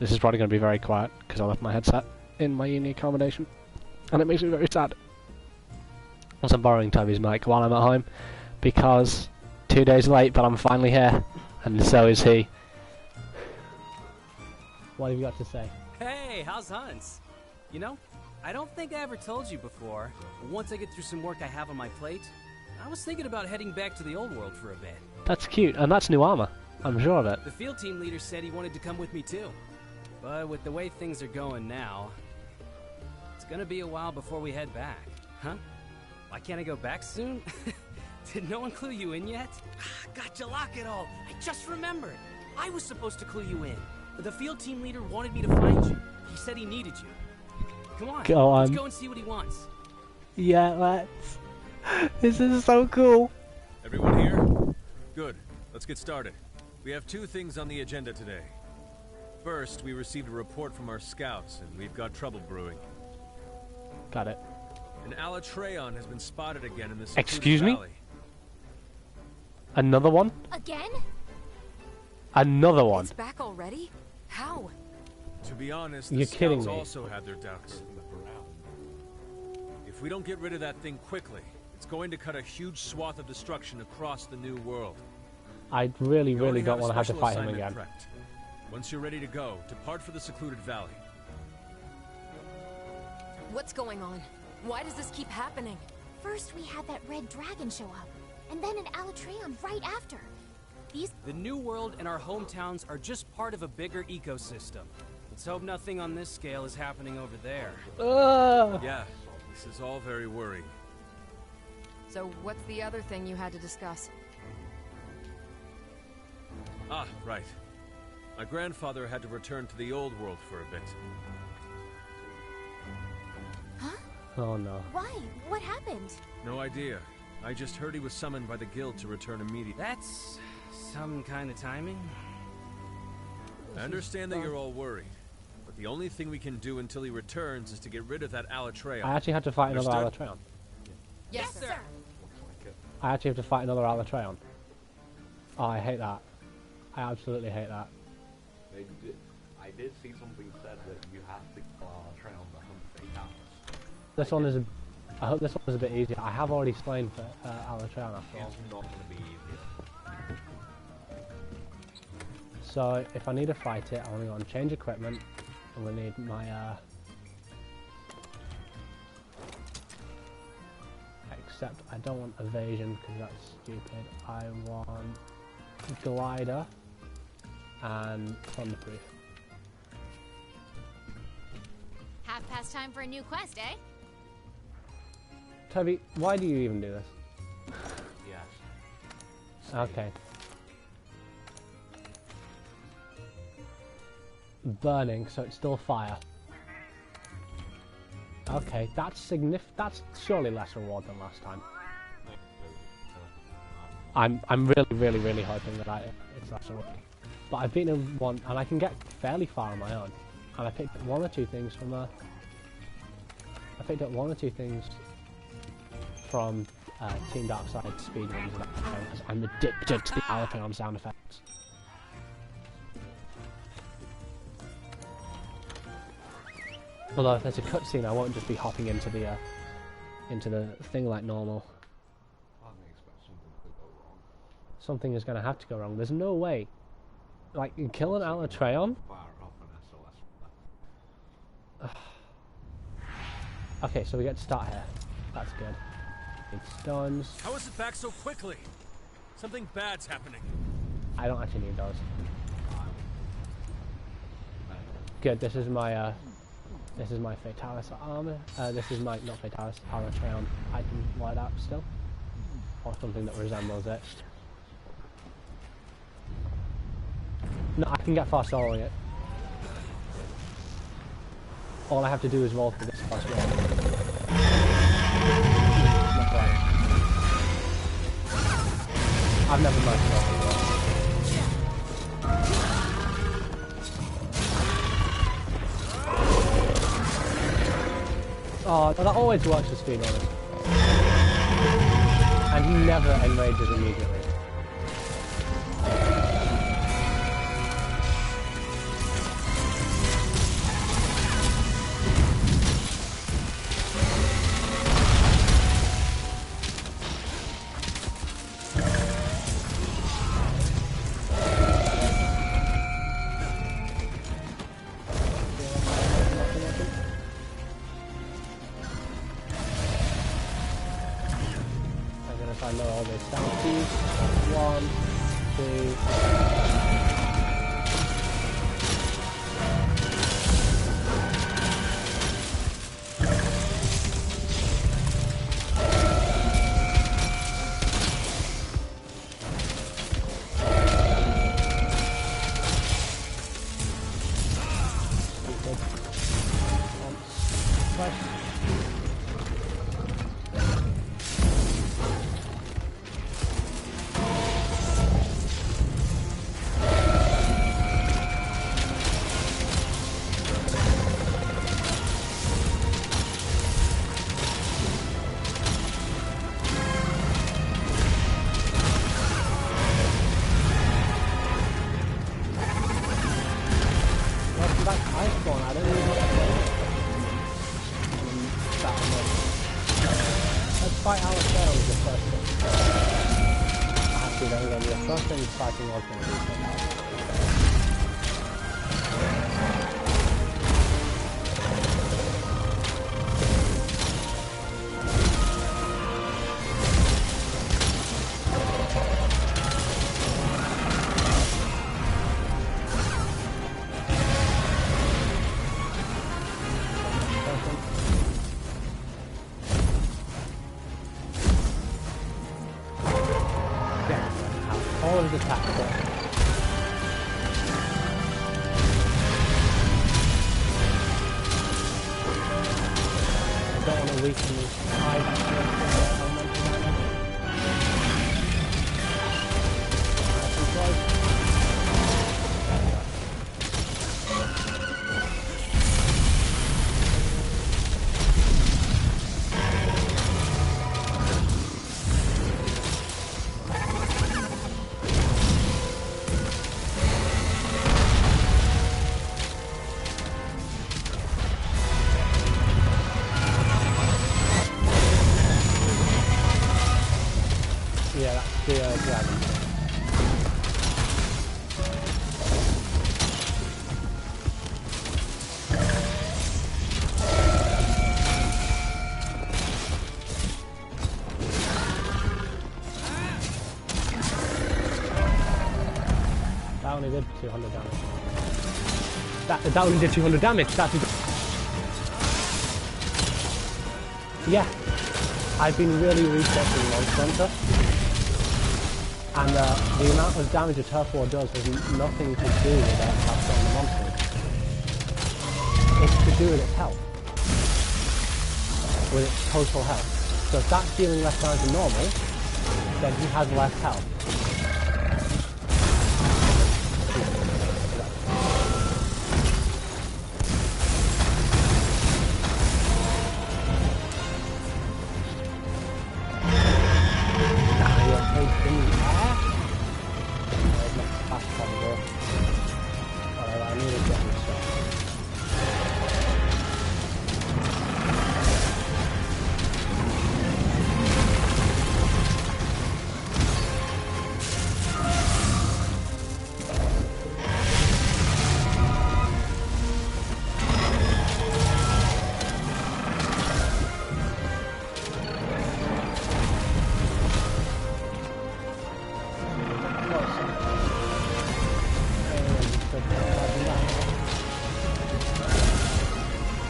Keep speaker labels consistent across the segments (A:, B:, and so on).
A: This is probably going to be very quiet because I left my headset in my uni accommodation, and it makes me very sad. Also, I'm borrowing Toby's mic while I'm at home because 2 days late, but I'm finally here, and so is he. What have you got to say?
B: Hey, how's Hunts? You know, I don't think I ever told you before, but once I get through some work I have on my plate, I was thinking about heading back to the old world for a bit.
A: That's cute, and that's new armor. I'm sure of it.
B: The field team leader said he wanted to come with me too. But with the way things are going now, it's gonna be a while before we head back. Huh? Why can't I go back soon? Did no one clue you in yet? Gotcha, lock it all. I just remembered. I was supposed to clue you in. But the field team leader wanted me to find you. He said he needed you. Come on, let's go and see what he wants.
A: Yeah, let's. This is so cool.
C: Everyone here? Good. Let's get started. We have 2 things on the agenda today. First, we received a report from our scouts, and we've got trouble brewing.
A: Got it.
C: An Alatreon has been spotted again in this.
A: Excuse me?
C: Valley.
A: Another one?
D: Again?
A: Another one.
D: It's back already? How?
C: To be honest, the
A: You're kidding
C: scouts
A: me.
C: also had their doubts. If we don't get rid of that thing quickly, it's going to cut a huge swath of destruction across the new world.
A: I really
C: We only
A: don't want to have to
C: special
A: fight him
C: assignment
A: again.
C: prepped. Once you're ready to go, depart for the secluded valley.
D: What's going on? Why does this keep happening?
E: First we had that red dragon show up, and then an Alatreon right after.
B: The new world and our hometowns are just part of a bigger ecosystem. Let's hope nothing on this scale is happening over there.
C: Yeah, this is all very worrying.
D: So what's the other thing you had to discuss?
C: Ah, right. My grandfather had to return to the old world for a bit.
E: Huh?
A: Oh no.
E: Why? What happened?
C: No idea. I just heard he was summoned by the guild to return immediately.
B: That's some kind of timing.
C: I understand that you're all worried, but the only thing we can do until he returns is to get rid of that Alatreon.
A: I actually had to fight another
C: Understood?
A: Alatreon.
D: Yes, sir.
A: I actually have to fight another Alatreon. Oh, I hate that. I absolutely hate that.
F: I did see something said that you have to kill Alatreon to hunt Fatalis.
A: This one is I hope this one is a bit easier. I have already slain for Alatreon after all.
F: It's not going to be easy.
A: So if I need to fight it, I want to go and change equipment. I'm going to need my except I don't want evasion because that's stupid. I want glider and thunderproof.
E: Half past time for a new quest, eh?
A: Toby, why do you even do this?
F: Yes.
A: Okay. Burning, so it's still fire. Okay, that's that's surely less reward than last time. I'm really hoping that it's less reward. But I've beaten one, and I can get fairly far on my own. And I picked up 1 or 2 things from I picked up 1 or 2 things from Team Darkside speedruns, because I'm addicted to the Alatreon sound effects. Although if there's a cutscene, I won't just be hopping into the thing like normal.
F: I expect something to go wrong.
A: Something is going to have to go wrong. There's no way. Like, you kill an Alatreon?
F: Fire off an SOS.
A: Okay, so we get to start here. That's good. Need stones.
C: How is it back so quickly? Something bad's happening.
A: I don't actually need those. Good, this is my Fatalis armor. This is my, not Fatalis, Alatreon item wired up still. Or something that resembles it. No, I can get fast soloing it. All I have to do is roll for this fast roll. I've never managed to roll for this. Oh, that always works for speedrunners. And he never enrages immediately. all this down keys. 1, 2. Fight Alistair was the first thing. Actually, then again, the first thing fighting was going to be all of his attacks there. I don't want to weaken his eyes elemental damage. Yeah, that's the dragon. That only did 200 damage. That only did 200 damage. That's yeah. I've been really researching Monster Hunter. And the amount of damage a turf war does has nothing to do with how strong the monster is. It's to do with its health. With its total health. So if that's dealing less damage than normal, then he has less health.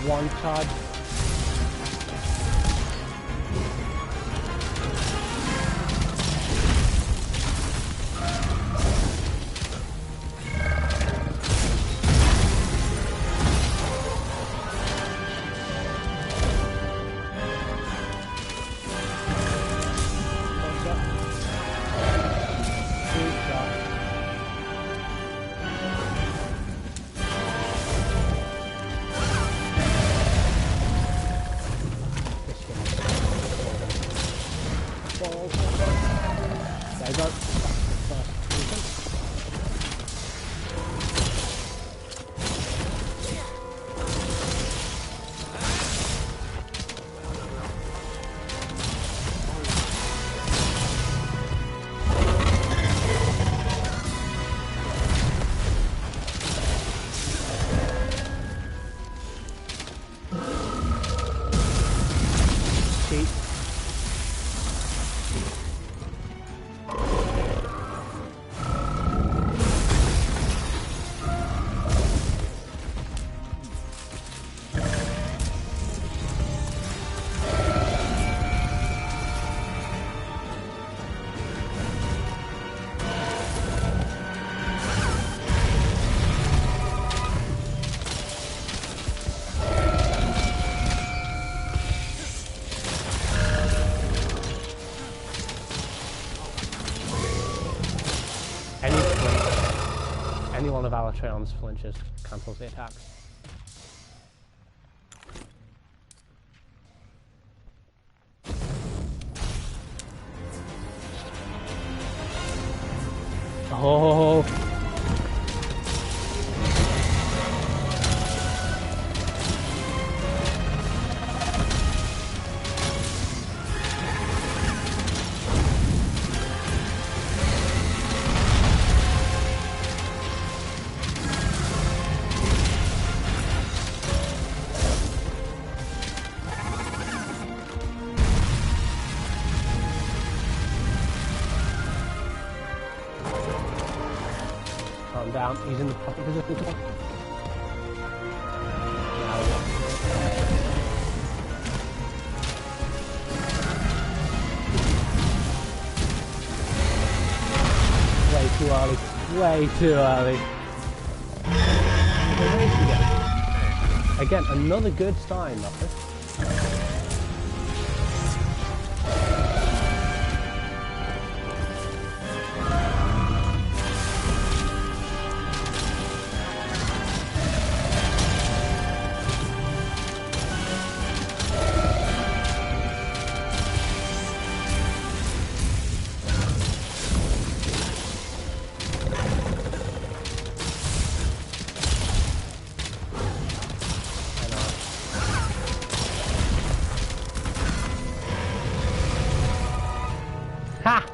A: One charge. one of Alatreon's flinches cancels the attack. Oh! Calm down, he's in the pocket physical top. Way too early. Way too early. Again, another good sign, though. Ha!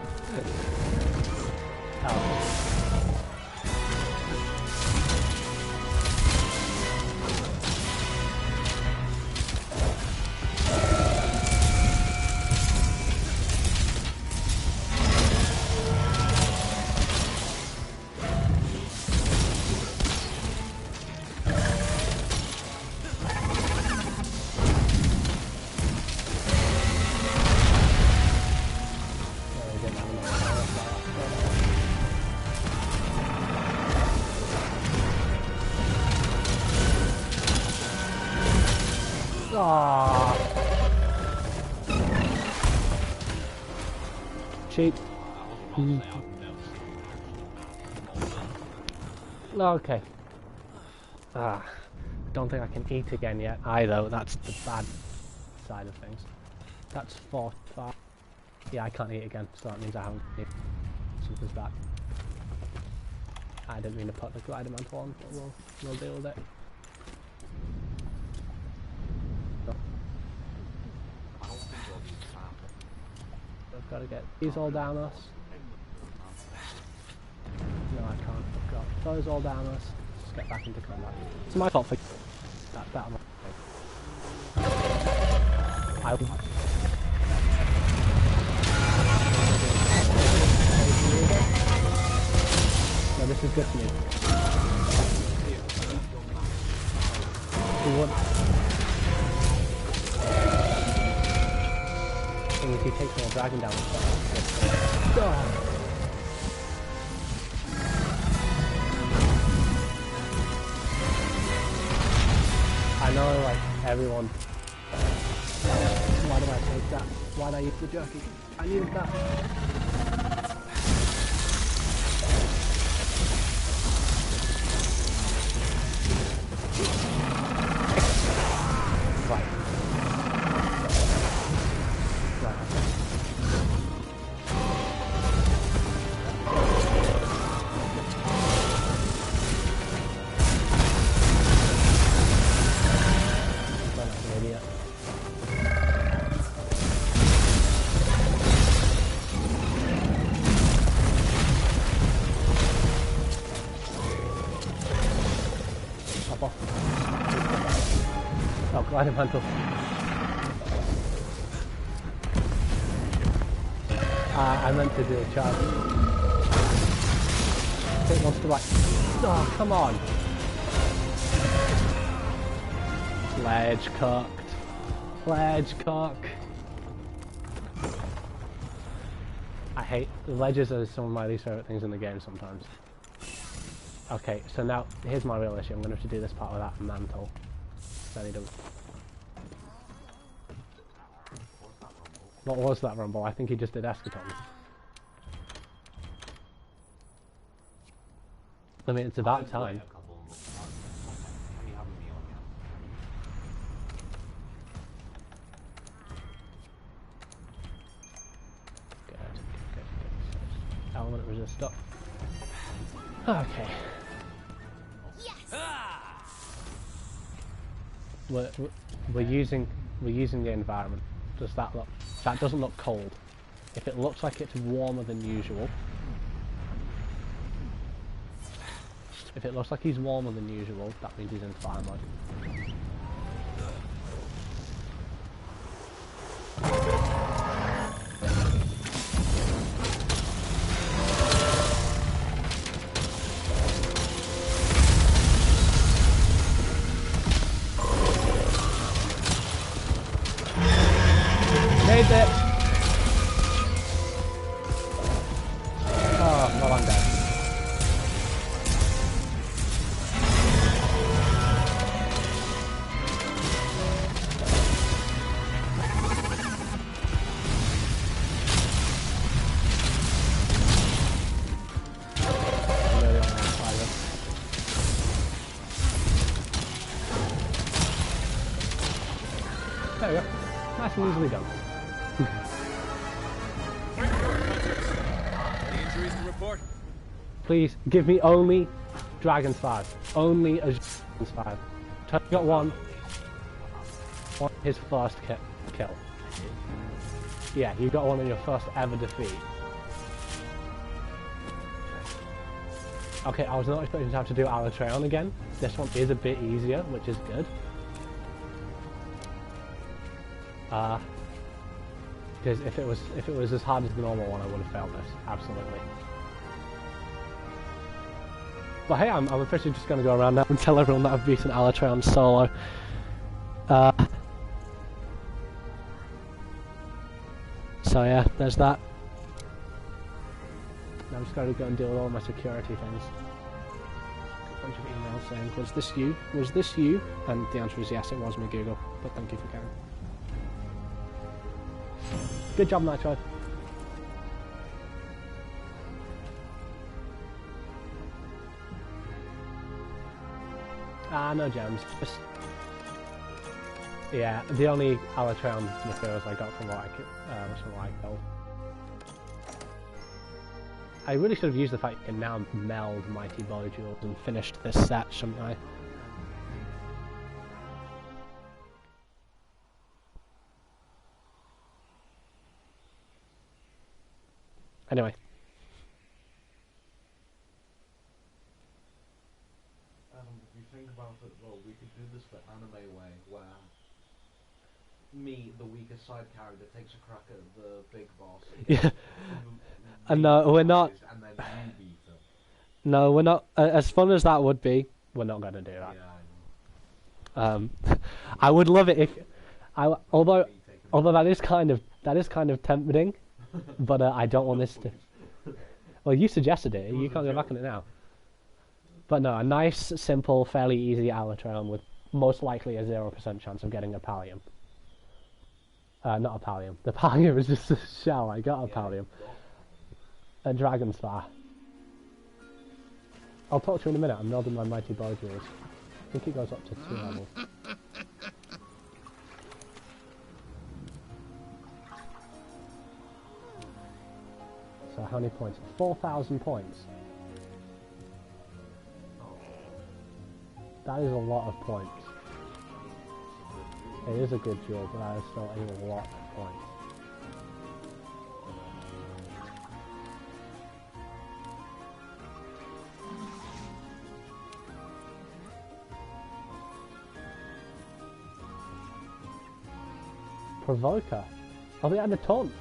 A: Aww. Cheap. Okay. Don't think I can eat again yet either. That's the bad side of things. That's 4, 5. Yeah, I can't eat again, so that means I haven't eaten. Something's back. I didn't mean to put the glider mantle on, but we'll deal with it. I've got to get these all down us. No, I can't. I've got those all down us. Just get back into combat. It's my fault for that. No, this is good for me. If he takes more dragon damage. I know, like, everyone. Why do I take that? Why did I use the jerky? I needed that. Glider mantle. I meant to do a charge. It wants to like. Oh, come on! Ledge cocked. Ledge cock. I hate ledges are some of my least favorite things in the game sometimes. Okay, so now here's my real issue. I'm gonna have to do this part without mantle. Then he doesn't. What was that rumble? I think he just did eschaton. I mean, it's about time.
F: A couple more. Can you have me on again?
A: Good. Element resist up. Okay. We're using the environment. Does that look? That doesn't look cold. If it looks like it's warmer than usual. If it looks like he's warmer than usual, that means he's in fire mode. Made it! Oh, well, I'm dead. There we go. Nice and easily done.
C: Any injuries to report?
A: Please, give me only Dragon's 5. Only a Dragon's 5. Tony got one. One his first kill. Yeah, you got one in your first ever defeat. Okay, I was not expecting to have to do Alatreon again. This one is a bit easier, which is good. Because if it was as hard as the normal one, I would have failed this. Absolutely. But hey, I'm officially just going to go around now and tell everyone that I've beaten Alatreon solo. So yeah, there's that. Now I'm just going to go and deal with all my security things. A bunch of emails saying, was this you? Was this you? And the answer is yes, it was me, Google. But thank you for caring. Good job, Nitro. No gems. Just... Yeah, the only Alatreon materials I got from what I killed. I really should have used the fact you can now meld Mighty Bow Jewels and finished this set, shouldn't I? Anyway.
F: If you think about it, well, we could do this the anime way, where me, the weakest side character, takes a crack at the big boss.
A: Yeah. No, we're not.
F: And then you beat him.
A: No, we're not. As fun as that would be, we're not going to do that.
F: Yeah,
A: I would love it if, although that is kind of tempting, but I don't want this to. Well, you suggested it. You can't go back on it now. But no, a nice, simple, fairly easy Alatreon with most likely a 0% chance of getting a Pallium. Not a Pallium. The Pallium is just a shell. I got a Pallium. A Dragon's Fire. I'll talk to you in a minute. I'm nodding my Mighty Bow Jewels. I think it goes up to 2 levels. So how many points? 4,000 points. That is a lot of points. It is a good jewel, but that is still a lot of points. Provoker. Oh, they had a taunt.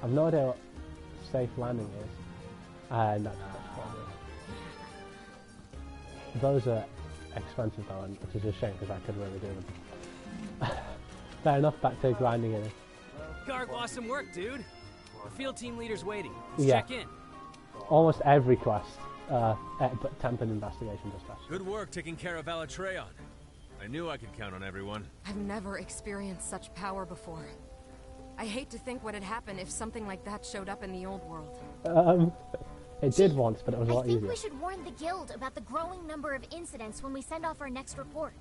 A: I've no idea what safe landing is. No, those are expensive though, and which is a shame because I could really do them. Fair enough, back to grinding in it.
B: Garg, awesome work, dude. The field team leader's waiting. Let's check in.
A: Almost every quest, but tempered investigation dispatch.
C: Good work taking care of Alatreon. I knew I could count on everyone.
D: I've never experienced such power before. I hate to think what had happened if something like that showed up in the old world.
A: It did once, but it was a
E: I
A: lot
E: think
A: easier.
E: we should warn the Guild about the growing number of incidents when we send off our next report.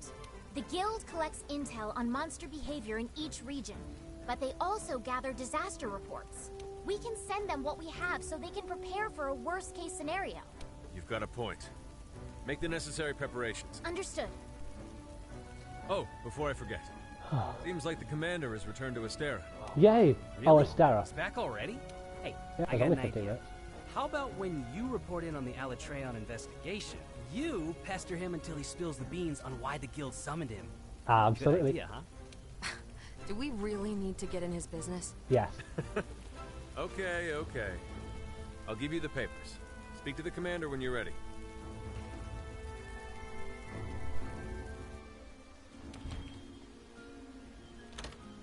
E: The Guild collects intel on monster behavior in each region, but they also gather disaster reports. We can send them what we have so they can prepare for a worst-case scenario.
C: You've got a point. Make the necessary preparations.
E: Understood.
C: Oh, before I forget. Seems like the commander has returned to Astera.
A: Yay! Oh,
B: Really?
A: Astera.
B: It's back already? Hey,
A: Yeah,
B: I
A: it's
B: got
A: only
B: an
A: 15
B: idea.
A: minutes.
B: How about when you report in on the Alatreon investigation, you pester him until he spills the beans on why the guild summoned him? Good
A: Absolutely.
B: idea, huh?
D: Do we really need to get in his business?
A: Yes.
C: Okay, okay. I'll give you the papers. Speak to the commander when you're ready.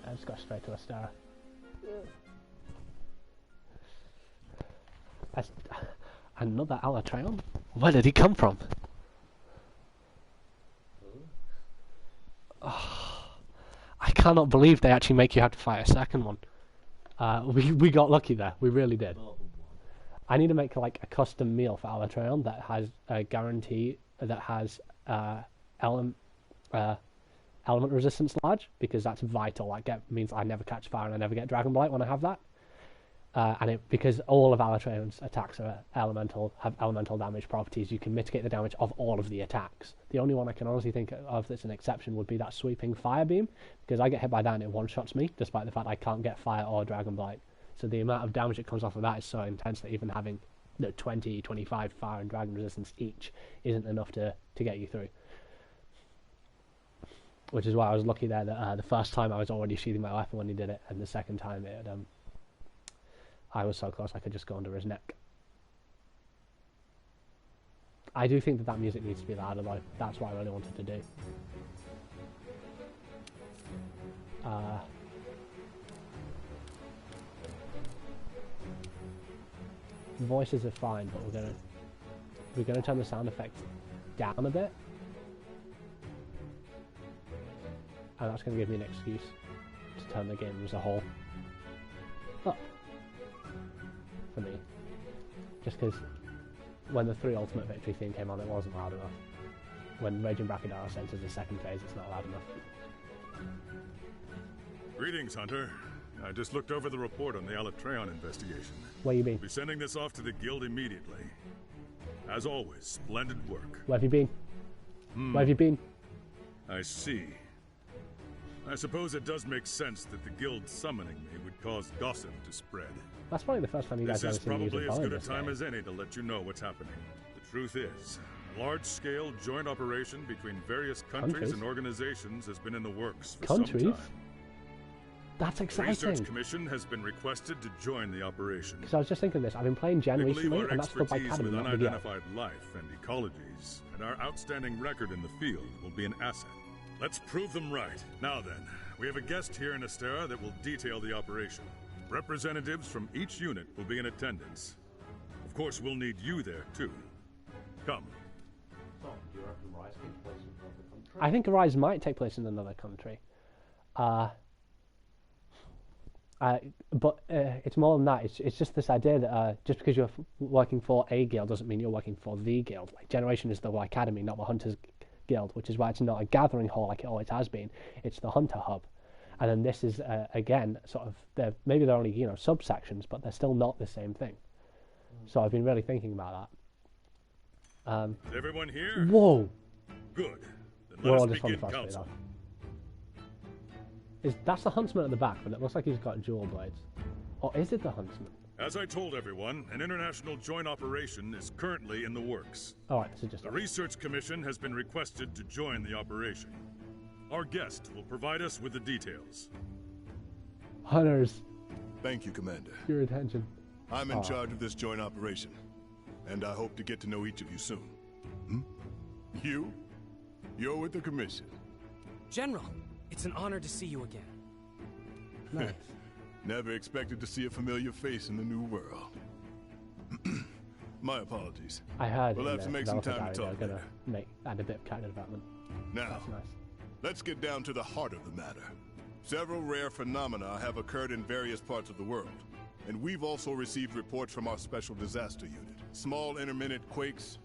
A: I just got straight to Astera. Another Alatreon? Where did he come from? Oh, I cannot believe they actually make you have to fight a second one. We got lucky there. We really did. I need to make like a custom meal for Alatreon that has a guarantee that has element resistance large, because that's vital. That means I never catch fire and I never get Dragon Blight when I have that. Because all of Alatreon's attacks are have elemental damage properties, you can mitigate the damage of all of the attacks. The only one I can honestly think of that's an exception would be that sweeping fire beam, because I get hit by that and it one-shots me, despite the fact I can't get fire or Dragon Blight. So the amount of damage that comes off of that is so intense that even having 20, 25 fire and dragon resistance each isn't enough to get you through. Which is why I was lucky there that the first time I was already sheathing my weapon when he did it, and the second time I was so close I could just go under his neck. I do think that music needs to be louder though. That's what I really wanted to do. Voices are fine, but we're gonna turn the sound effects down a bit, and that's gonna give me an excuse to turn the game as a whole up for me. Just because when the 3 Ultimate Victory theme came on, it wasn't loud enough. When Raging Brachydara enters the second phase, it's not loud enough.
G: Greetings, Hunter. I just looked over the report on the Alatreon investigation.
A: Where you been?
G: We'll be sending this off to the guild immediately. As always, splendid work.
A: Where have you been? Where have you been?
G: I see. I suppose it does make sense that the guild summoning me would cause gossip to spread.
A: That's probably the first time you guys
G: This
A: have
G: is
A: ever seen me use
G: probably
A: a
G: as
A: bow in
G: good a
A: this
G: time
A: game.
G: as any to let you know what's happening. The truth is, a large-scale joint operation between various countries and organizations has been in the works for some time.
A: That's
G: The
A: exciting.
G: Research Commission has been requested to join the operation.
A: Because I was just thinking this. I've been playing Gen
G: They believe
A: recently,
G: our
A: and that's still by
G: expertise
A: Academy,
G: with
A: not video.
G: unidentified life and ecologies, and our outstanding record in the field will be an asset. Let's prove them right. Now then, we have a guest here in Astera that will detail the operation. Representatives from each unit will be in attendance. Of course, we'll need you there, too. Come.
F: So, do you reckon Rise takes place in another country?
A: I think Rise might take place in another country. But it's more than that. It's just this idea that just because you're working for a guild doesn't mean you're working for the guild. Like Generation is the Academy, not the Hunters Guild, which is why it's not a gathering hall like it always has been. It's the Hunter Hub, and then this is again sort of maybe they're only subsections, but they're still not the same thing. So I've been really thinking about that.
G: Is everyone here?
A: Whoa!
G: Good. Then
A: We're
G: let
A: all
G: us
A: just on the
G: begin
A: first bit
G: council.
A: though. That's the Huntsman at the back, but it looks like he's got dual blades. Or is it the Huntsman?
G: As I told everyone, an international joint operation is currently in the works.
A: Alright, this is just...
G: The Research Commission has been requested to join the operation. Our guest will provide us with the details.
A: Hunters,
H: Thank you, Commander.
A: your attention.
H: I'm in charge of this joint operation, and I hope to get to know each of you soon. You? You're with the Commission.
B: General, it's an honor to see you again.
A: Nice.
H: Never expected to see a familiar face in the new world. My apologies.
A: I heard
H: We'll
A: in
H: have
A: the
H: to make some
A: developer
H: time to
A: diary
H: talk
A: they're
H: later.
A: gonna add a bit of character development.
H: Now,
A: That's nice.
H: let's get down to the heart of the matter. Several rare phenomena have occurred in various parts of the world. And we've also received reports from our special disaster unit. Small intermittent quakes,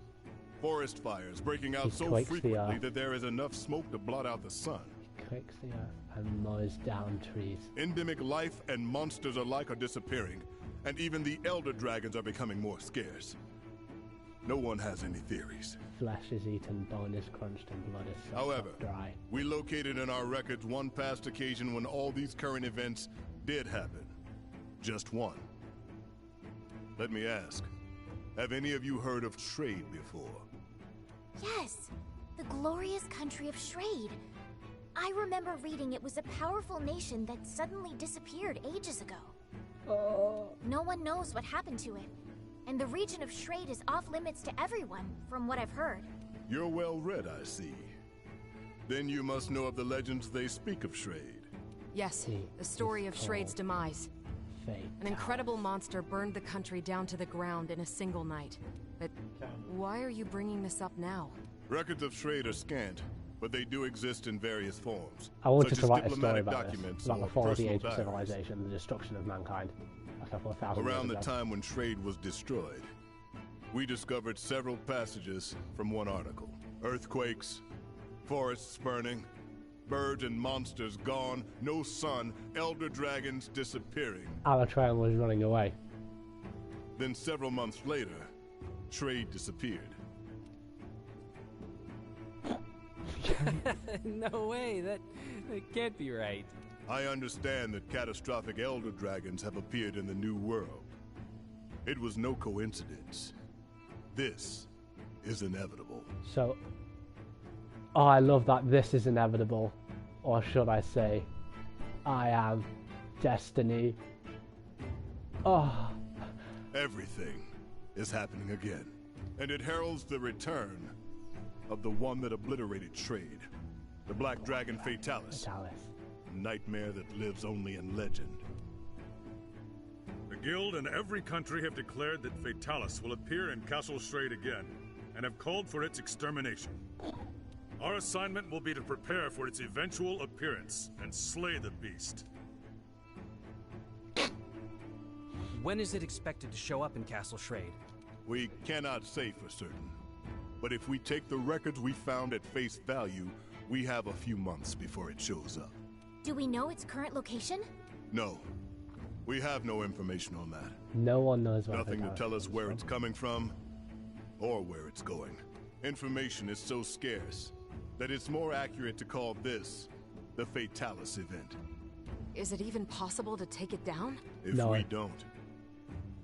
H: forest fires breaking out so frequently that there is enough smoke to blot out the sun.
A: Quakes the earth and mows down trees.
H: Endemic life and monsters alike are disappearing, and even the elder dragons are becoming more scarce. No one has any theories.
A: Flesh is eaten, bone is crunched, and blood is sucked dry.
H: We located in our records one past occasion when all these current events did happen. Just one. Let me ask, have any of you heard of Shrade before?
E: Yes, the glorious country of Shrade. I remember reading it was a powerful nation that suddenly disappeared ages ago. No one knows what happened to it, and the region of Shrade is off limits to everyone, from what I've heard.
H: You're well read, I see. Then you must know of the legends they speak of Shrade.
D: Yes, the story of Shrade's demise. An incredible monster burned the country down to the ground in a single night. But why are you bringing this up now?
H: Records of Shrade are scant, but they do exist in various forms.
A: I wanted to write a story about this, about the fall of the age of civilization, the destruction of mankind, a couple of thousand years ago.
H: Around the time when Shrade was destroyed, we discovered several passages from one article. Earthquakes, forests burning, birds and monsters gone, no sun, elder dragons disappearing.
A: Alatran was running away.
H: Then several months later, Shrade disappeared.
B: No way, that can't be right.
H: I understand that catastrophic elder dragons have appeared in the New World. It was no coincidence. This is inevitable.
A: So, I love that this is inevitable. Or should I say, I am destiny. Oh.
H: Everything is happening again. And it heralds the return of the one that obliterated Shrade. The Black Dragon Fatalis. A nightmare that lives only in legend.
G: The Guild and every country have declared that Fatalis will appear in Castle Shrade again, and have called for its extermination. Our assignment will be to prepare for its eventual appearance and slay the beast.
B: When is it expected to show up in Castle Shrade?
H: We cannot say for certain. But if we take the records we found at face value, we have a few months before it shows up.
E: Do we know its current location?
H: No. We have no information on that.
A: No one knows what
H: Nothing to tell us where it's coming from, or where it's going. Information is so scarce that it's more accurate to call this the Fatalis event.
D: Is it even possible to take it down?
H: If we don't,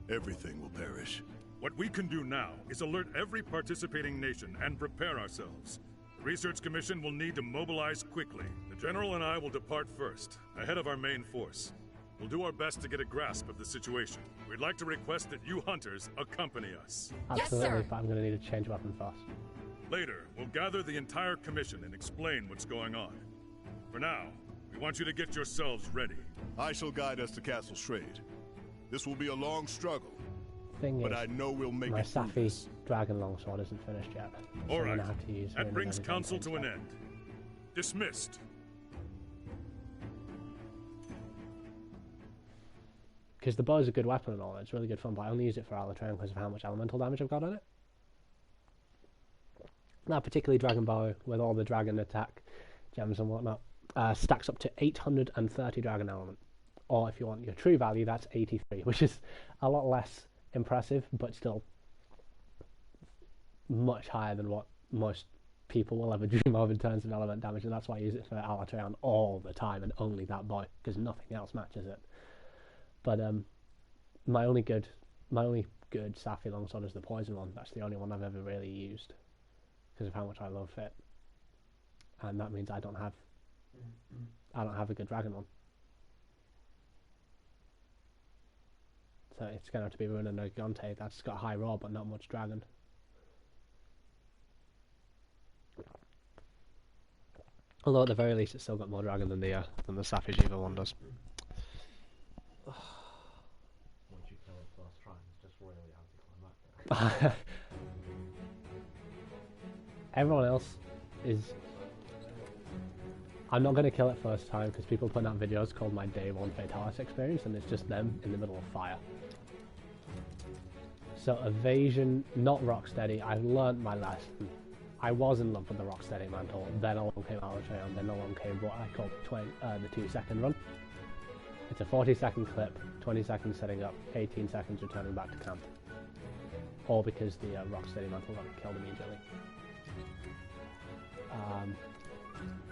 H: everything will perish.
G: What we can do now is alert every participating nation and prepare ourselves. The Research Commission will need to mobilize quickly. The General and I will depart first, ahead of our main force. We'll do our best to get a grasp of the situation. We'd like to request that you hunters accompany us.
A: Absolutely, yes, but I'm going to need to change weapon first.
G: Later, we'll gather the entire commission and explain what's going on. For now, we want you to get yourselves ready.
H: I shall guide us to Castle Shrade. This will be a long struggle,
A: but
H: I know we'll make
A: my
H: it through
A: Safi
H: this.
A: Dragon Longsword isn't finished yet. So
G: All right,
A: that
G: brings council to an end. Dismissed.
A: Because the bow is a good weapon and all, it's really good fun, but I only use it for Alatran because of how much elemental damage I've got on it. That particularly dragon bow, with all the dragon attack gems and whatnot, stacks up to 830 dragon element. Or if you want your true value, that's 83, which is a lot less impressive, but still much higher than what most people will ever dream of in terms of element damage, and that's why I use it for Alatran all the time, and only that bow, because nothing else matches it. But my only good Safi longsword is the poison one. That's the only one I've ever really used because of how much I love it, and that means I don't have a good dragon one. So it's going to have to be Runa no Gigante. That's got high roar but not much dragon. Although at the very least it's still got more dragon than the Safi Jiva one does.
F: Once you kill it first try, it's just really anticlimactic.
A: Everyone else is I'm not going to kill it first time because people put out videos called my day 1 Fatalis experience and it's just them in the middle of fire. So evasion, not rocksteady. I've learned my lesson. I was in love with the rocksteady mantle, then along came Allotrail, and then along came what I call the 2-second run. It's a 40-second clip, 20 seconds setting up, 18 seconds returning back to camp. All because the rocksteady mantle got killed immediately.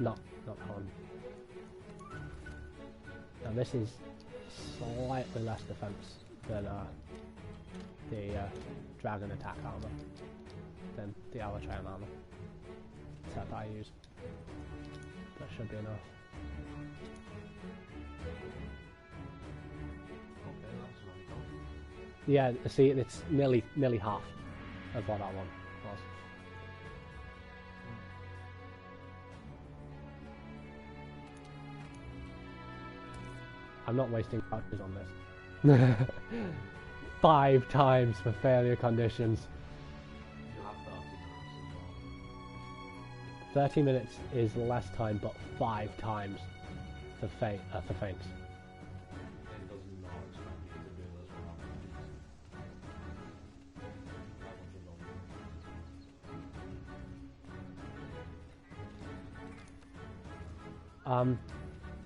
A: Not fun. Now this is slightly less defense than the dragon attack armor, than the Allotrail armor set that I use. That should be enough. Yeah, see, it's nearly half of what that one was. I'm not wasting vouchers on this. 5 times for failure conditions. 30 minutes is less time, but 5 times for feints.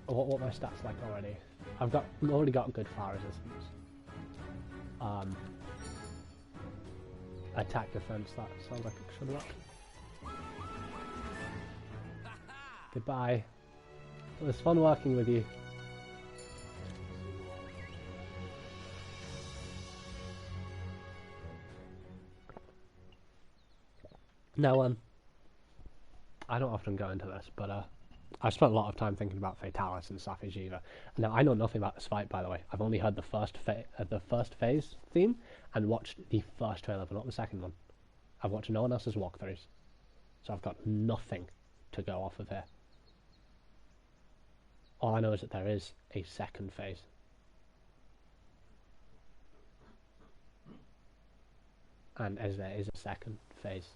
A: What my stats like already? I've already got good fire resistance. Attack defense. That sounds like it should work. Goodbye. It was fun working with you. Now, I don't often go into this, but I've spent a lot of time thinking about Fatalis and Safi'jiiva. Now, I know nothing about this fight, by the way. I've only heard the first phase theme and watched the first trailer, but not the second one. I've watched no one else's walkthroughs, so I've got nothing to go off of here. All I know is that there is a second phase. And as there is a second phase,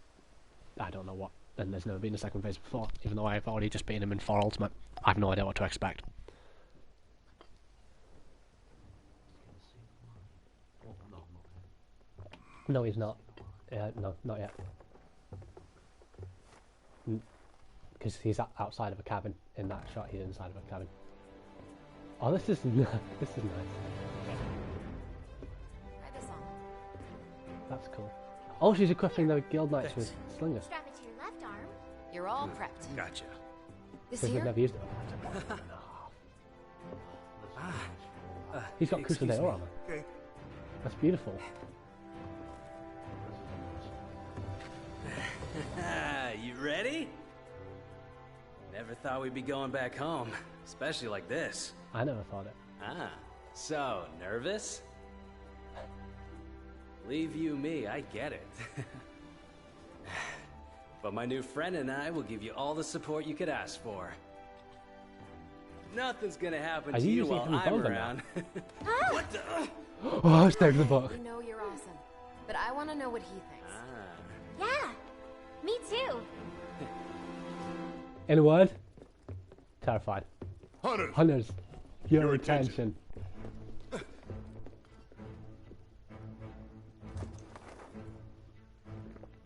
A: I don't know what. And there's never been a second phase before, even though I've already just beaten him in 4 Ultimate. I have no idea what to expect. No, he's not. No, not yet. Because he's outside of a cabin. In that shot, he's inside of a cabin. Oh, this is nice.
D: Try this on.
A: That's cool. Oh, she's equipping the guild knights with slingers.
E: Strap it to your left arm.
D: You're all prepped.
B: Gotcha.
D: This
A: Because we've
D: here?
A: never used it. He's got Crusader armor.
B: Okay.
A: That's beautiful.
B: You ready? Never thought we'd be going back home, especially like this.
A: I never thought it.
B: Ah, so nervous? Leave you me, I get it. But my new friend and I will give you all the support you could ask for. Nothing's gonna happen
A: Are
B: to
A: you
B: you
A: using
B: while
A: him
B: I'm
A: both or
B: around. What the?
A: Oh, save the book.
D: You know you're awesome, but I want to know what he thinks.
E: Yeah, me too.
A: In a word, terrified.
H: Hunters!
A: Hunters, your
H: Your
A: attention.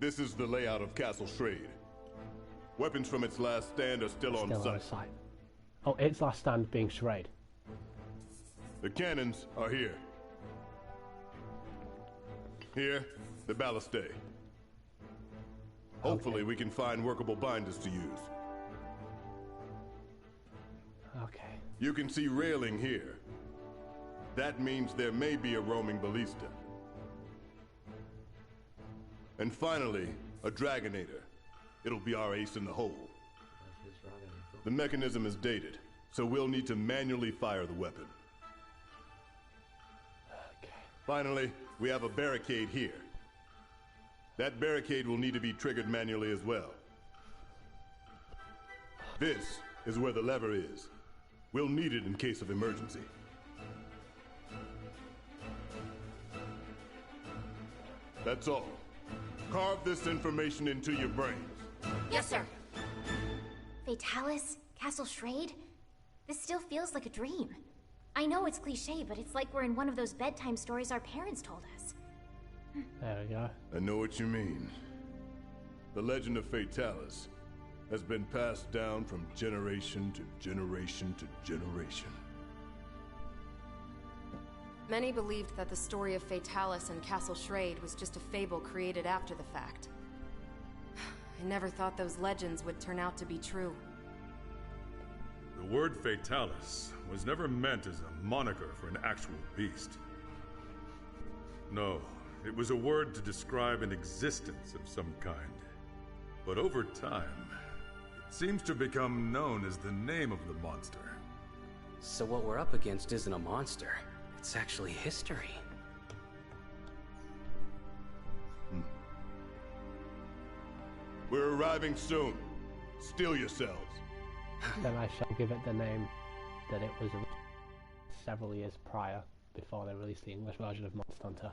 H: This is the layout of Castle Shrade. Weapons from its last stand are still on
A: Still on
H: site.
A: site. Oh, its last stand being Shrade.
H: The cannons are here. Here, the ballistae. Hopefully we can find workable binders to use.
A: Okay.
H: You can see railing here. That means there may be a roaming ballista. And finally, a Dragonator. It'll be our ace in the hole. The mechanism is dated, so we'll need to manually fire the weapon.
A: Okay.
H: Finally, we have a barricade here. That barricade will need to be triggered manually as well. This is where the lever is. We'll need it in case of emergency. That's all. Carve this information into your brains.
E: Yes, sir. Fatalis Castle Schrade? This still feels like a dream. I know it's cliché, but it's like we're in one of those bedtime stories our parents told us.
A: There we go.
H: I know what you mean. The legend of Fatalis has been passed down from generation to generation to generation.
D: Many believed that the story of Fatalis and Castle Schrade was just a fable created after the fact. I never thought those legends would turn out to be true.
G: The word Fatalis was never meant as a moniker for an actual beast. No, it was a word to describe an existence of some kind. But over time, it seems to become known as the name of the monster.
B: So what we're up against isn't a monster. It's actually history.
H: We're arriving soon. Steel yourselves.
A: Then I shall give it the name that it was several years prior, before they released the English version of Monster Hunter.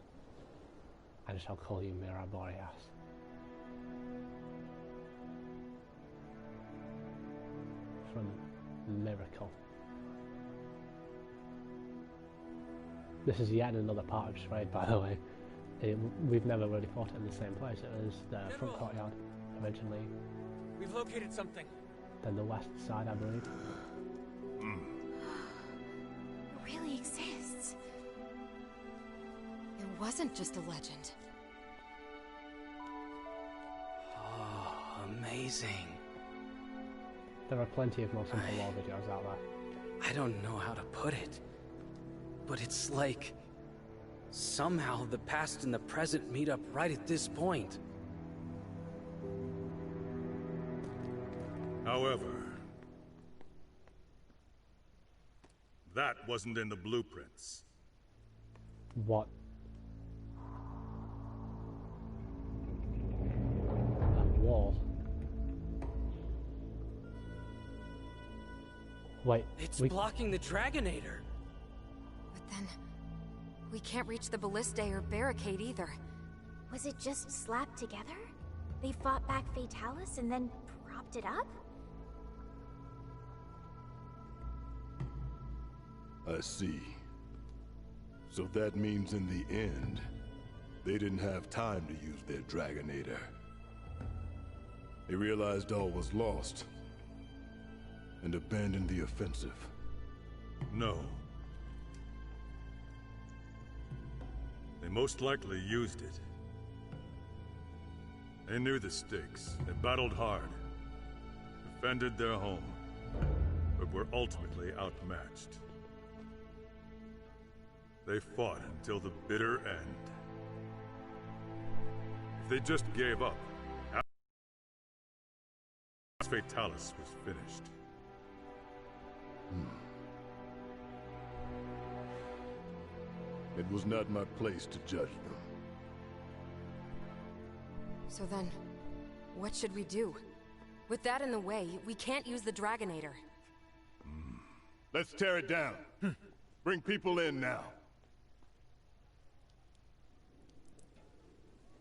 A: I shall call you Mira Boreas. From Miracle. This is yet another part of Schrade, by the way. We've never really fought it in the same place. It was the front courtyard originally.
I: We've located something.
A: Then the west side, I believe.
E: It really exists.
D: It wasn't just a legend.
B: Oh, amazing.
A: There are plenty of more simple lore videos out there.
B: I don't know how to put it, but it's like somehow the past and the present meet up right at this point.
G: However, that wasn't in the blueprints.
A: What? A wall? Wait,
B: It's blocking the Dragonator.
D: But then, we can't reach the ballistae or barricade either.
E: Was it just slapped together? They fought back Fatalis and then propped it up?
H: I see. So that means in the end, they didn't have time to use their Dragonator. They realized all was lost and abandoned the offensive.
G: No. They most likely used it. They knew the stakes. They battled hard, defended their home, but were ultimately outmatched. They fought until the bitter end. If they just gave up, Fatalis was finished.
H: It was not my place to judge them.
D: So then, what should we do? With that in the way, we can't use the Dragonator.
H: Let's tear it down. Bring people in now.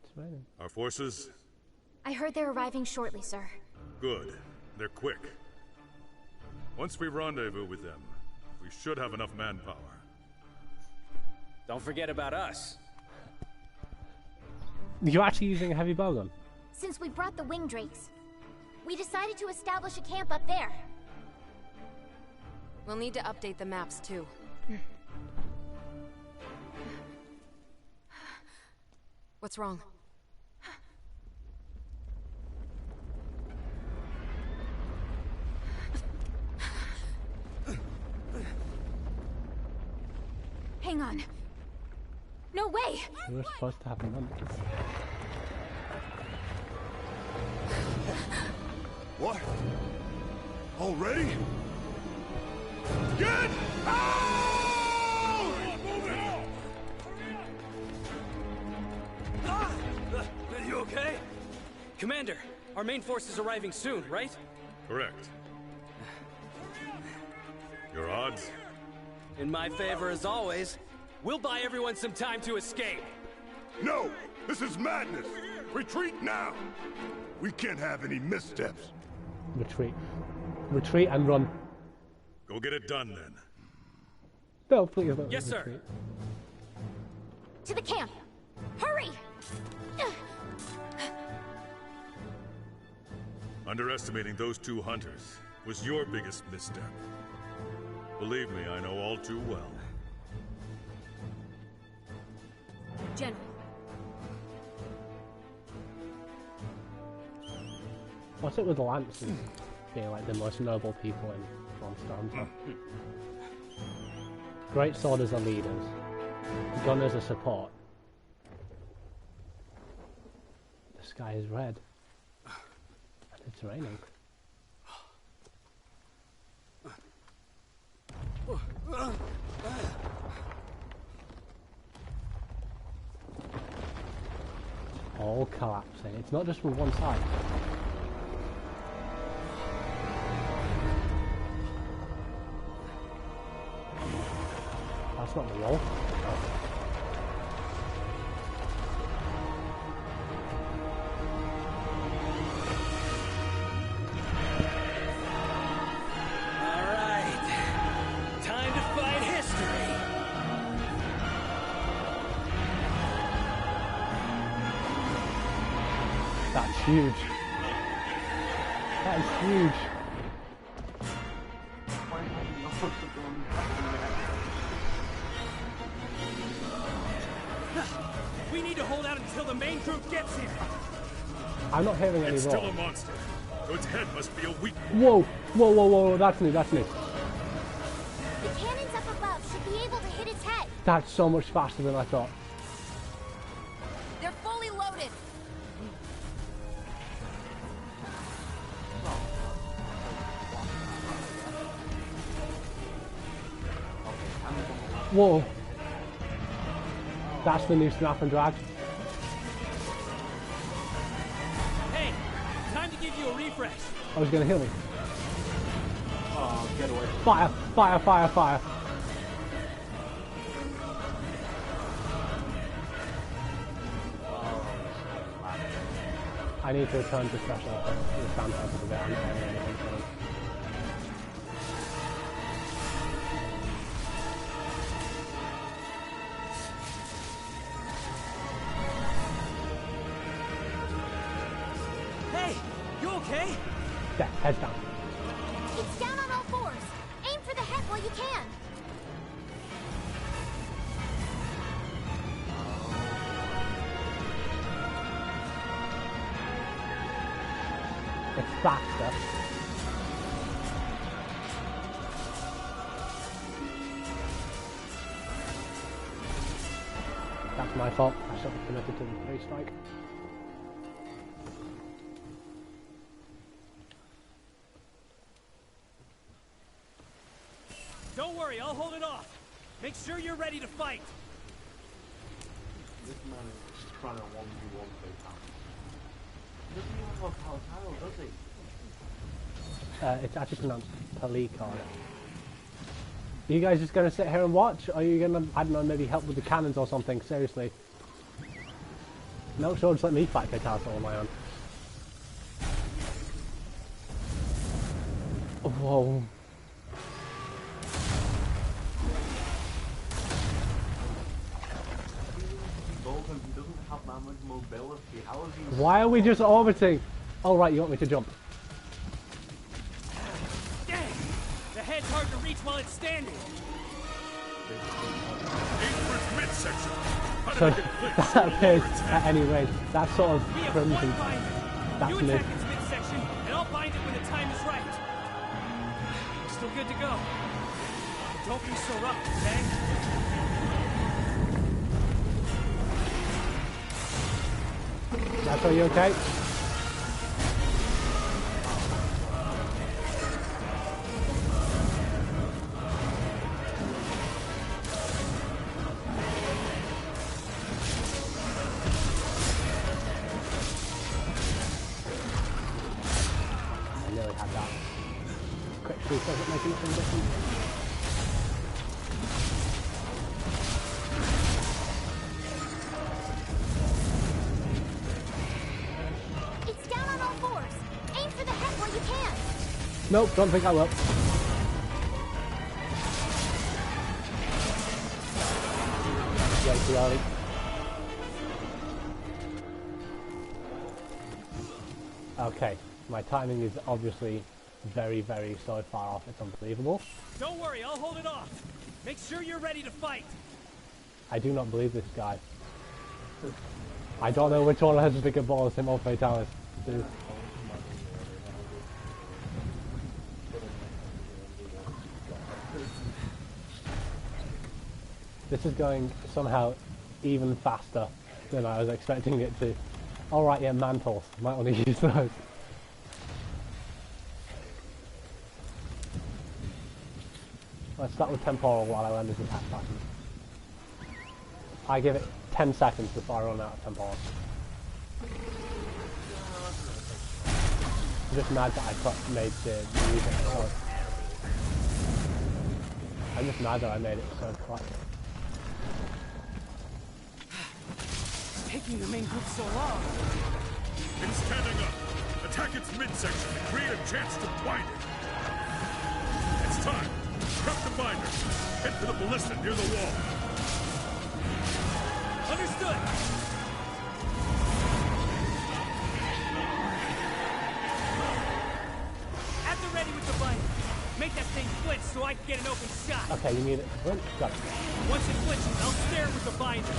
A: It's raining.
G: Our forces?
E: I heard they're arriving shortly, sir.
G: Good. They're quick. Once we rendezvous with them, we should have enough manpower.
B: Don't forget about us.
A: You're actually using a heavy bowgun?
E: Since we brought the wing drakes, we decided to establish a camp up there.
D: We'll need to update the maps too. What's wrong?
E: Hang on. No way!
A: We were supposed to have numbers.
H: What? Already? Get out!
B: Are you okay? Commander, our main force is arriving soon, right?
G: Correct. Your odds?
B: In my favor as always. We'll buy everyone some time to escape.
H: No! This is madness! Retreat now! We can't have any missteps.
A: Retreat. Retreat and run.
G: Go get it done then.
A: No, please don't.
I: Yes, sir.
A: retreat.
E: To the camp! Hurry!
G: Underestimating those two hunters was your biggest misstep. Believe me, I know all too well.
D: General.
A: What's it with Lancers being like the most noble people in Monster Hunter? Great sworders are leaders. Gunners are support. The sky is red. And it's raining. All collapsing. It's not just from one side. That's not the wall.
I: Alright. Time to fight history.
A: That's huge. That is huge.
I: We need to hold out until the main group gets here.
A: I'm not hearing any
G: It's still
A: more.
G: a monster, so its head must be a weak one.
A: Whoa, whoa, whoa, whoa, that's new, that's new.
E: The cannons up above should be able to hit its head.
A: That's so much faster than I thought.
D: They're fully loaded.
A: Whoa. That's the new snap and drag.
I: Hey, time to give you a refresh.
A: I was gonna heal me.
F: Oh, get away.
A: Fire, fire, fire, fire. I need to return to special. The stand up a bit. I'm not hearing anything from them.
I: Hey, you okay?
A: Yeah, heads down.
E: It's down on all fours. Aim for the head while you can.
A: It's faster. That's my fault. I should have committed to the 3-strike.
I: Don't worry, I'll hold it off. Make sure you're ready to fight.
F: This man is just trying to 1v1 Fatal. He doesn't even have a Palatile, does he?
A: It's actually pronounced Palicard. Are you guys just going to sit here and watch? Or are you going to, I don't know, maybe help with the cannons or something? Seriously. No, sure, just let me fight Fatalis on my own. Whoa.
F: He doesn't have that much mobility. How is he?
A: Why are we just orbiting? Oh, right, you want me to jump.
I: Dang! The head's hard to reach while it's standing.
G: Aim for its midsection.
A: So that appears at any rate. That's sort of
I: We have
A: crimson.
I: one binder.
A: That's
I: You
A: mid.
I: attack its midsection, and I'll bind it when the time is right. We're still good to go. But don't be so rough, okay?
A: That's all you okay? I nearly had that. Quick shoot doesn't make anything different.
E: It's down on all fours. Aim for the head while you can.
A: Nope, don't think I will. Way too early. Okay, my timing is obviously very, very so far off, it's unbelievable.
I: Don't worry, I'll hold it off. Make sure you're ready to fight.
A: I do not believe this guy. I don't know which one has a bigger balls, him or Fatalis. This is going somehow even faster than I was expecting it to. Alright, yeah, mantles. Might want to use those. Let's start with temporal while I learn this attack pattern. I give it 10 seconds before I run out of temporal. I'm just mad that I made the music so... I'm just mad that I made it so quick.
I: Taking the main group so long.
G: It's standing up. Attack its midsection and create a chance to bind it. It's time. Prep the binder. Head for the ballista near the wall.
I: Understood. At the ready with the binder. Make that thing flinch so I can get an open shot.
A: Okay, you need it. Got it.
I: Once it flinches, I'll stare with the binder.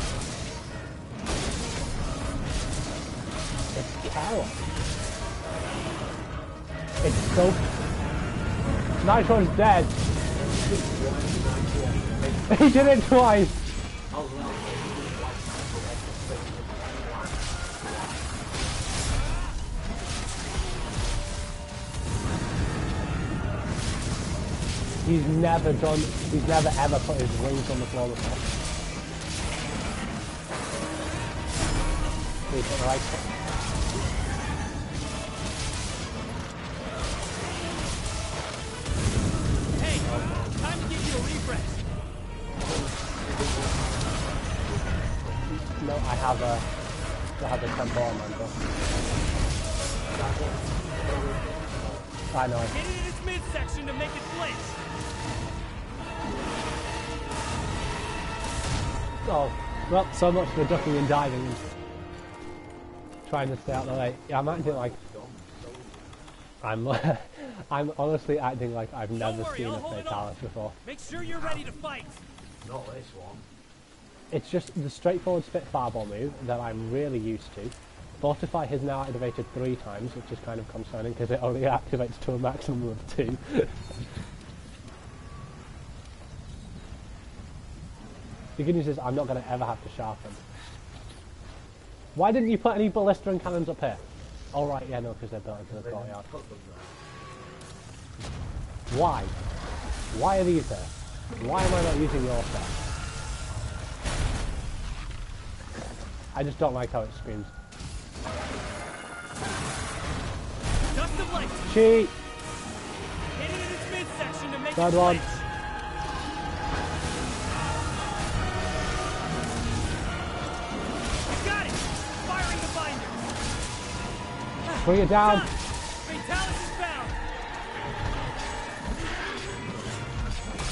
A: It's Carol. It's so... Nitro's dead. He did it twice. He's never ever put his wings on the floor before. He's got the right foot.
I: Hey, time to give you a refresh.
A: No, I have a temporal mantle. I know.
I: Get it in its midsection to make it flinch.
A: Oh, well, so much for ducking and diving and trying to stay out of the way. Yeah, I'm acting like... I'm honestly acting like I've never seen a Fatalis before.
I: Make sure you're ready to fight.
F: Not this one.
A: It's just the straightforward spit fireball move that I'm really used to. Fortify has now activated 3 times, which is kind of concerning because it only activates to a maximum of 2. The good news is I'm not going to ever have to sharpen. Why didn't you put any ballista and cannons up here? Oh right, yeah, no, because they're built into the courtyard. Why? Why are these there? Why am I not using your stuff? I just don't like how it screams.
I: Dust of light.
A: Cheat!
I: Hit it in its midsection to make
A: Third
I: it
A: one.
I: flinch. You got it. Firing the binder.
A: Bring it down.
I: Done. Fatalis is bound.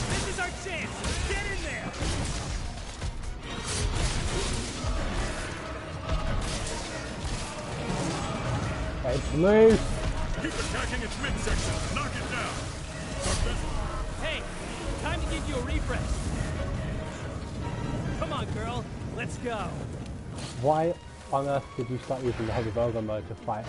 I: This is our chance. Get in there.
A: It's loose.
G: Keep attacking its midsection. Knock it down.
I: Hey, time to give you a refresh. Come on, girl. Let's go.
A: Why on earth did you start using the heavy bowgun mode to fight?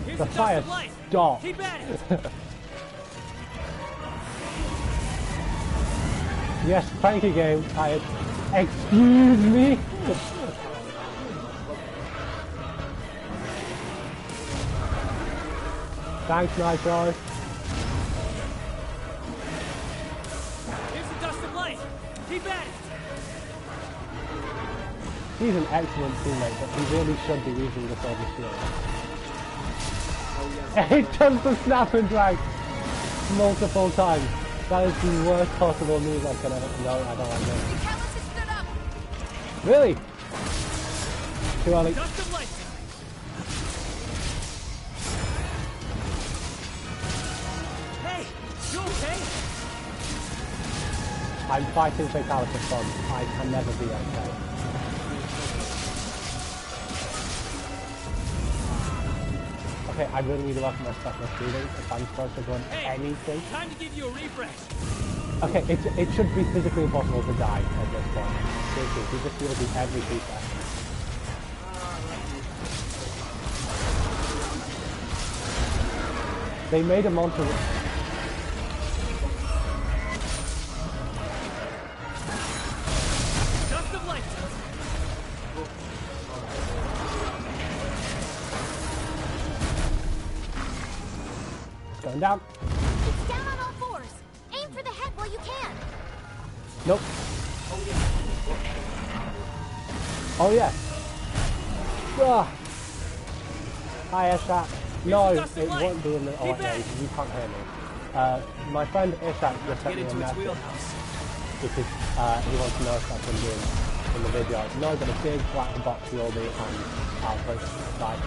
I: Here's
A: The
I: dust
A: fire
I: of light.
A: stop.
I: Keep at it.
A: Yes, cranky game. Excuse me. Thanks, Nitro.
I: Here's the dust of light. Keep at it.
A: He's an excellent teammate, but he really should be using the Silver Shield. It does the snap and drag multiple times. That is the worst possible move I can ever... No, I don't like that. Really? Too early.
I: Dust of light. Hey, you okay?
A: I'm fighting Fatalis for fun. I can never be okay. Okay, I really need to work on my special shooting if I'm supposed to run anything.
I: Time to give you a refresh.
A: Okay, it should be physically impossible to die at this point. Seriously, you just feel the every 2 seconds. They made a monster.
I: Dust of light.
A: It's going down.
E: It's down on all fours. Aim for the head while you can.
A: Nope. Oh yeah. Ah. Hi Ishak. No, it won't be in the. Oh yeah, you can't hear me. My friend Ishak just sent me a message because he wants to know if that's going to be in the video. No, but a big black box will be on output side.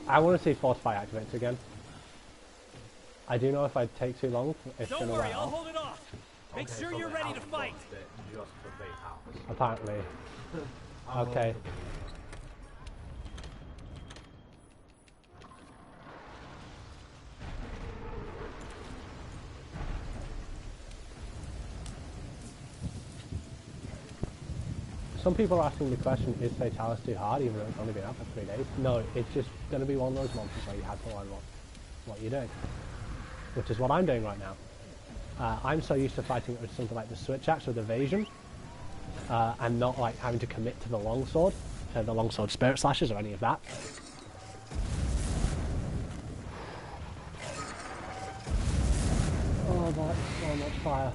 A: I want to see Fortify activates again. I do know if I take too long, it's going to wear off.
I: I'll hold it off. Make sure you're ready to fight.
A: Apparently. Okay. Some people are asking the question, is Fatalis too hard even though it's only been out for 3 days? No, it's just going to be one of those monsters where you have to learn what you're doing. Which is what I'm doing right now. I'm so used to fighting it with something like the switch axe with evasion. And not like having to commit to the longsword, the longsword spirit slashes or any of that. Oh, that's so much fire.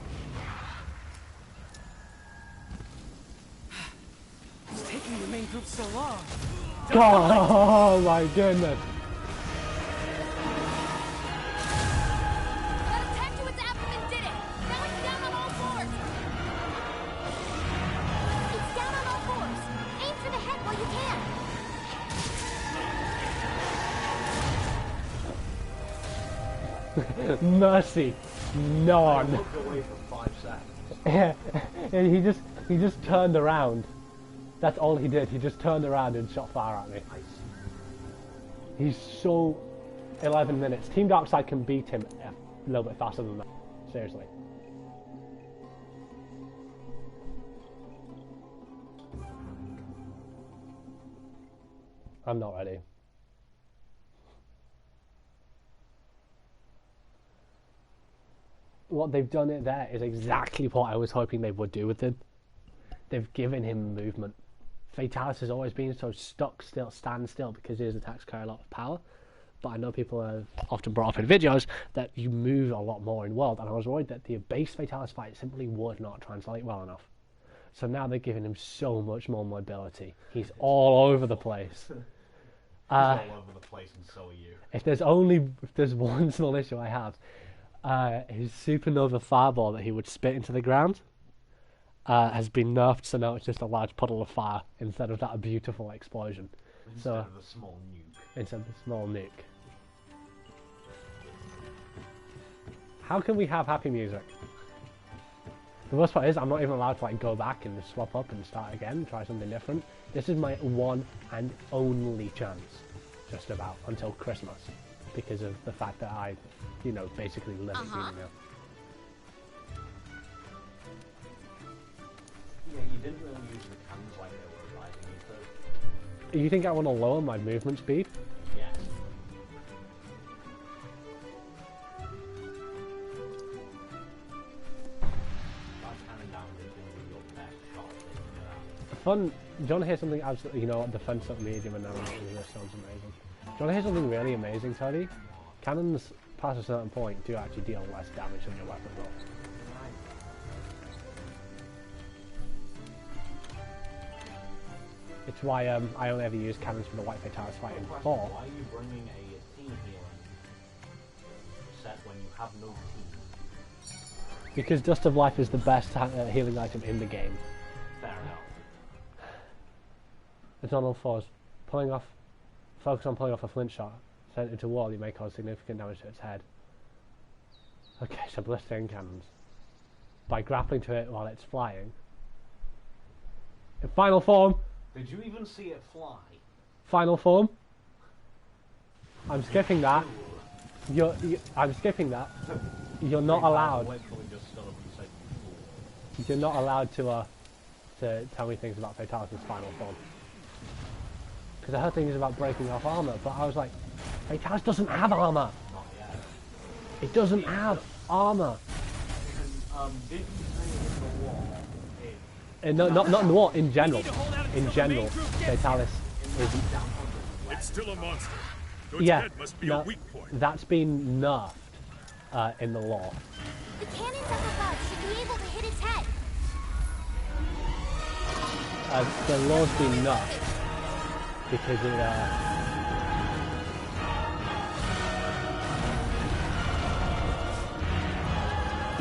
I: It's taking the main group so long.
A: Oh my goodness.
E: Got attacked to its abdomen, did it? Now it's down on all fours. It's down on all fours. Aim for the head while you
A: can. Mercy. None.
F: I looked away for 5 seconds.
A: Yeah, he just turned around. That's all he did. He just turned around and shot fire at me. He's so 11 minutes. Team Darkside can beat him a little bit faster than that. Seriously. I'm not ready. What they've done it there is exactly what I was hoping they would do with him. They've given him movement. Fatalis has always been so stuck still, stand still, because his attacks carry a lot of power. But I know people have often brought up in videos that you move a lot more in World, and I was worried that the base Fatalis fight simply would not translate well enough. So now they're giving him so much more mobility. He's all over the place.
F: He's all over the place, and so are you.
A: If there's one small issue I have, his supernova fireball that he would spit into the ground has been nerfed, so now it's just a large puddle of fire instead of that beautiful explosion.
F: Instead of the small nuke.
A: Instead of the small nuke. How can we have happy music? The worst part is I'm not even allowed to like go back and swap up and start again and try something different. This is my one and only chance, just about, until Christmas, because of the fact that I, you know, basically live it now.
F: Yeah, you didn't really use the cannons like they were riding either.
A: You think I want to lower my movement speed?
F: Yes. That cannon down is going to be your best shot taking it out.
A: Fun. Do you want to hear something absolutely, you know, defense up medium and now this sounds amazing. Do you want to hear something really amazing, Toddy? Cannons past a certain point do actually deal less damage than your weapon will. It's why I only ever use cannons for the White Fatalis fight in 4.
F: Why are you bringing a team healing set when you have no team?
A: Because Dust of Life is the best healing item in the game.
F: Fair enough.
A: It's on all fours. Focus on pulling off a flint shot. Sent into wall, you may cause significant damage to its head. Okay, so blistering cannons. By grappling to it while it's flying. In final form.
F: Did you even see it fly?
A: Final form. I'm skipping that. I'm skipping that. You're not allowed. You're not allowed to tell me things about Fatalis' final form. Because I heard things about breaking off armor, but I was like, Fatalis doesn't have armor.
F: Not yet.
A: It doesn't have armor.
F: Did you say in the war?
A: No, not in the war. In general, Fatalis is.
G: It's still a monster. So its
A: Yeah,
G: head must be a weak point.
A: that's been nerfed in the lore.
E: The cannons up above should be able to hit its head.
A: The lore's been nerfed because it.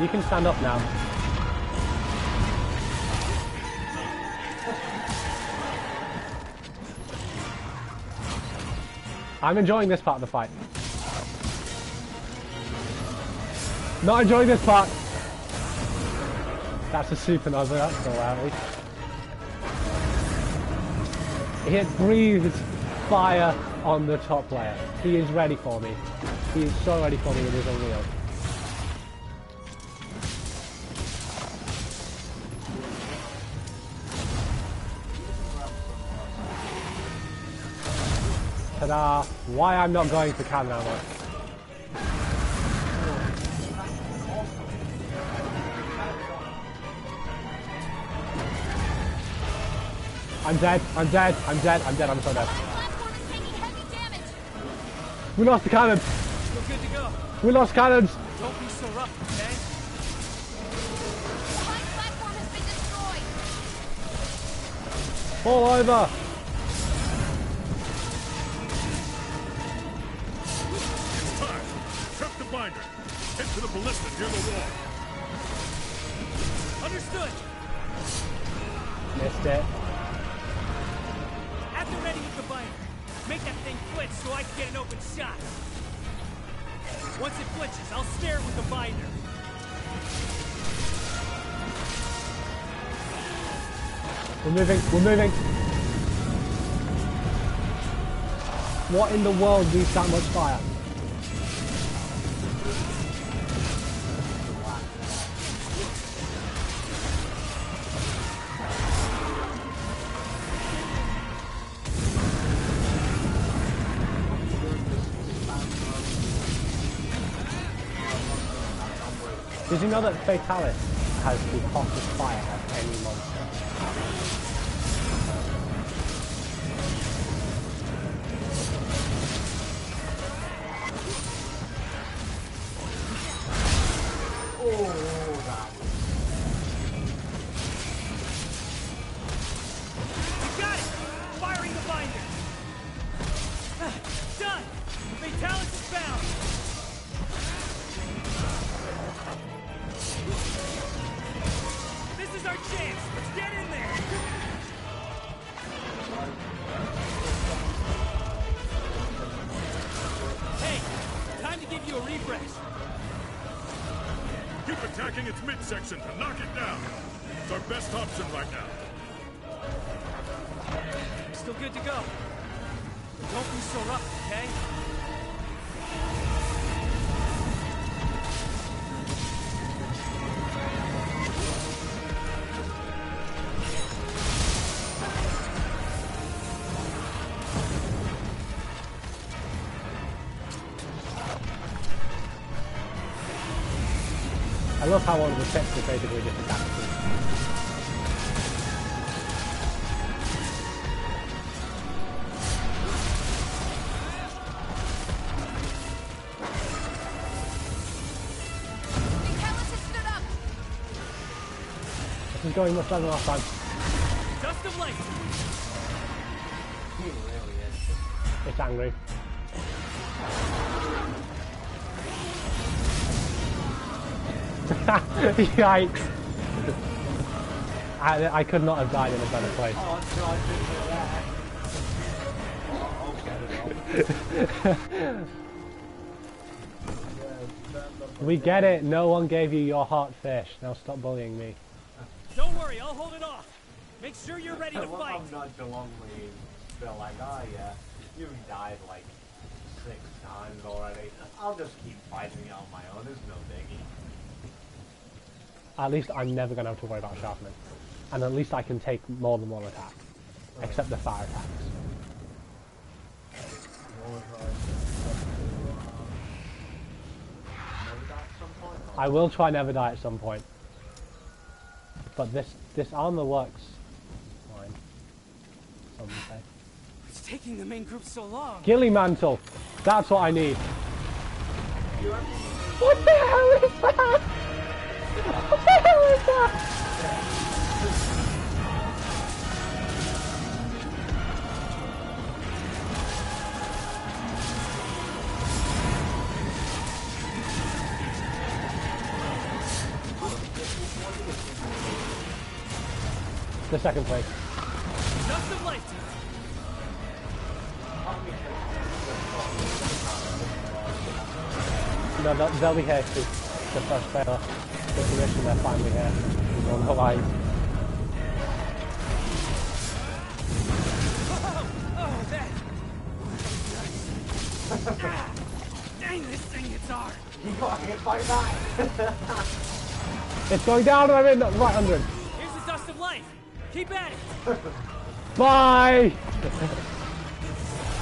A: You can stand up now. I'm enjoying this part of the fight. Not enjoying this part. That's a supernova, that's hilarious. He breathes fire on the top layer. He is ready for me. He is so ready for me with his own wheel. Ta-da! Why I'm not going for cannon ammo. I'm dead, I'm dead, I'm dead, I'm dead, I'm so dead. We lost the cannons!
I: Still good to go.
A: We lost cannons!
I: Don't be so rough, okay?
E: The high platform has been destroyed.
A: Fall over!
G: It's time. Trap the binder. Head to the ballista near the wall.
I: Understood.
A: Missed it.
I: At the ready with the binder. Make that thing flinch so I can get an open shot. Once it flinches, I'll snare it with the binder.
A: We're moving, we're moving. What in the world needs that much fire? Did you know that Fatalis has the hottest fire of any monster?
I: You got it! Firing the binder! Done! Fatalis is found! This is our chance! Let's get in there! Hey! Time to give you a refresh!
G: Keep attacking its midsection to knock it down. It's our best option right now.
I: Still good to go. Don't be so rough, okay?
A: I love how all of the sets are basically just adapted.
E: Fatalis has stood up.
A: This is going much better than last time.
I: Dust of light!
F: He really is.
A: It's angry. Yikes. I could not have died in a better place.
F: Oh, no, I didn't do that.
A: We get it. No one gave you your hot fish. Now stop bullying me.
I: Don't worry, I'll hold it off. Make sure you're ready to
F: Well,
I: fight.
F: I'm not belongly feel like, oh yeah, you died like 6 times already. I'll just keep fighting it on my own. There's no biggie.
A: At least I'm never going to have to worry about sharpening. And at least I can take more than one attack. Except the fire attacks. I will try never die at some point. But this armor works fine. Some would say.
I: It's taking the main group so long.
A: Ghillie mantle! That's what I need. What the hell is that? What the hell is that? The second place.
I: Just a lifetime.
A: No, they'll be here too. The first failure. The commission, they're finally here. On the line.
I: Oh, that. Dang, this thing hits hard.
F: You got hit by that.
A: It's going down and I'm in right under him.
I: Here's the dust of life. Keep at it.
A: Bye!
F: I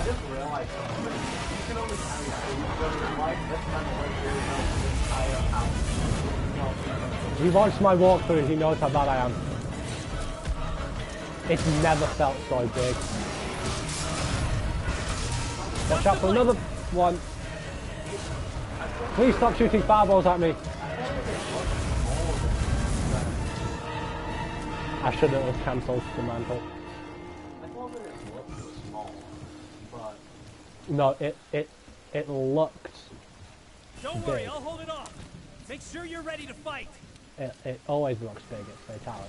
F: just realized something. You can only carry 2 in life. This man went through the entire house.
A: He watched my walkthrough, he knows how bad I am. It's never felt so big. Watch out for another one. Please stop shooting fireballs at me. I should have cancelled the mantle.
F: I thought that it looked small, but...
A: No, it looked
I: Don't worry,
A: big.
I: I'll hold it off. Make sure you're ready to fight.
A: It always looks big, it's Fatalis.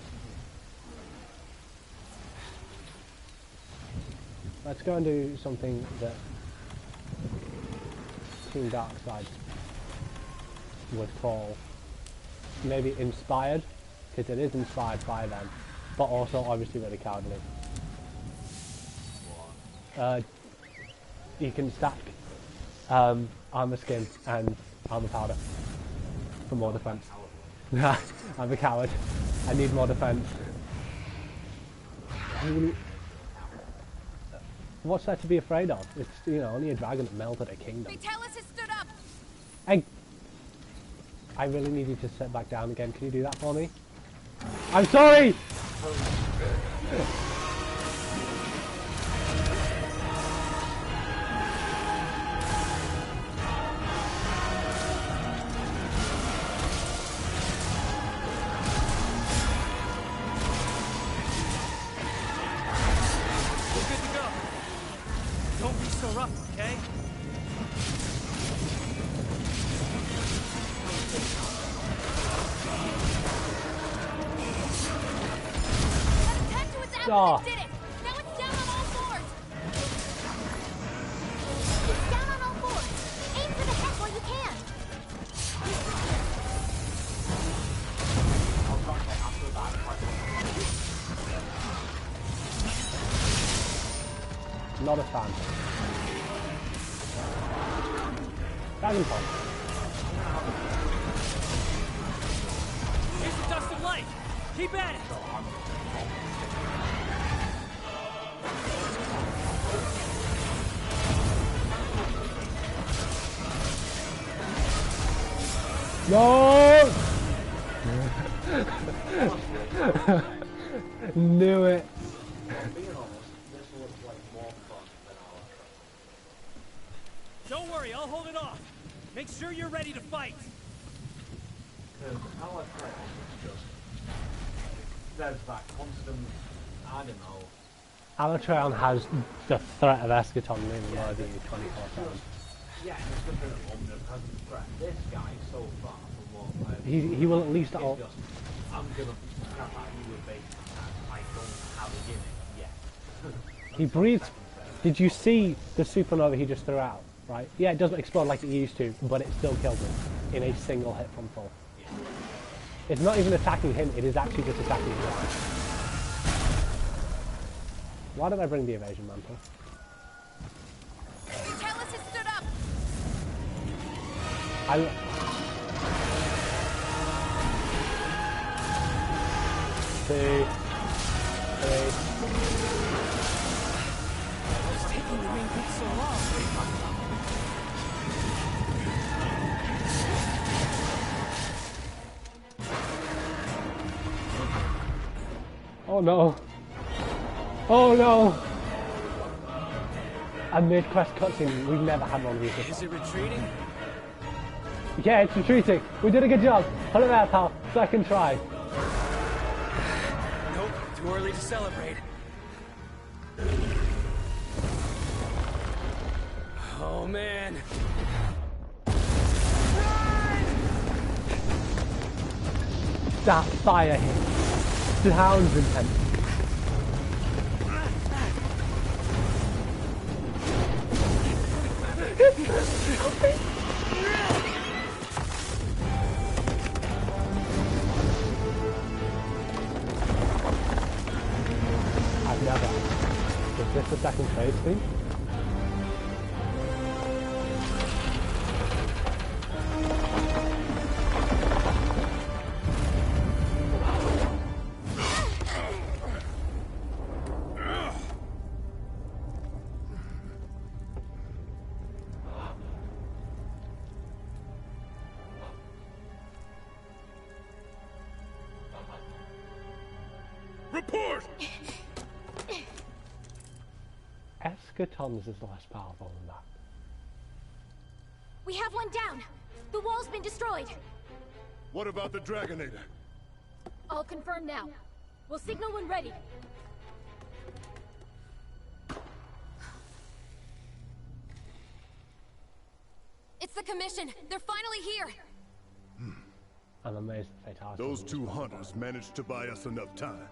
A: Let's go and do something that Team Darkside would call maybe inspired, because it is inspired by them, but also obviously really cowardly. You can stack armor skin and armor powder for more defense. I'm a coward. I need more defense. What's there to be afraid of? It's, you know, only a dragon that melted a kingdom.
D: Fatalis has stood up!
A: I really need you to sit back down again. Can you do that for me? I'm sorry!
I: We're good to go. Don't be so rough, okay?
A: Oh.
E: Did it! Now it's down on all fours! It's down on all fours! Aim for the head while you can!
A: Not a fan. Dragon Pulse.
I: Here's the dust of light. Keep at it.
A: No! Knew it.
I: Don't worry, I'll hold it off. Make sure you're ready to fight.
F: Because our threat is just... There's that constant... I don't know.
A: Alatreon has the threat of Eschaton looming over you 24/7.
F: Yeah, it's just an omnipresent threat. This guy, so far, from
A: He will at least.
F: It's just, I'm gonna crap at you with bait, and I don't have a gimmick yet.
A: He breathes. Did you see the supernova he just threw out? Right? Yeah, it doesn't explode like it used to, but it still killed him in a single hit from full.
F: Yeah.
A: It's not even attacking him, it is actually just attacking him. Why did I bring the evasion mantle?
D: Fatalis has stood up!
A: Two, three.
I: What's taking the main pit so long?
A: Oh no. Oh no. A mid-quest cutscene, we've never had one of these before.
I: Is it retreating?
A: Yeah, it's retreating. We did a good job. Hold it there, pal. Second try.
I: Nope, too early to celebrate. Oh man.
A: That fire hit sounds intense. I've never. Is this the second phase thing?
G: Report!
A: Escatons is less powerful than that.
E: We have one down. The wall's been destroyed.
H: What about the Dragonator?
E: I'll confirm now. We'll signal when ready.
D: It's the Commission! They're finally here!
A: I'm amazed that Fatalis.
H: Those two hunters managed to buy us enough time.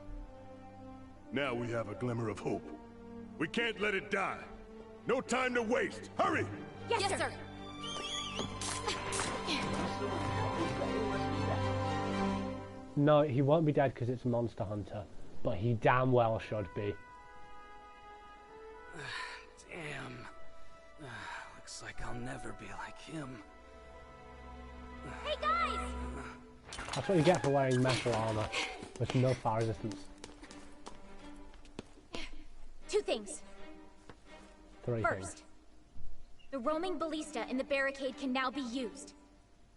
H: Now we have a glimmer of hope. We can't let it die. No time to waste. Hurry!
D: Yes, sir!
A: No, he won't be dead because it's Monster Hunter, but he damn well should be.
I: Damn. Looks like I'll never be like him.
E: Hey guys!
A: That's what you get for wearing metal armor with no fire resistance.
E: Two things.
A: Three things.
E: First, the roaming ballista in the barricade can now be used.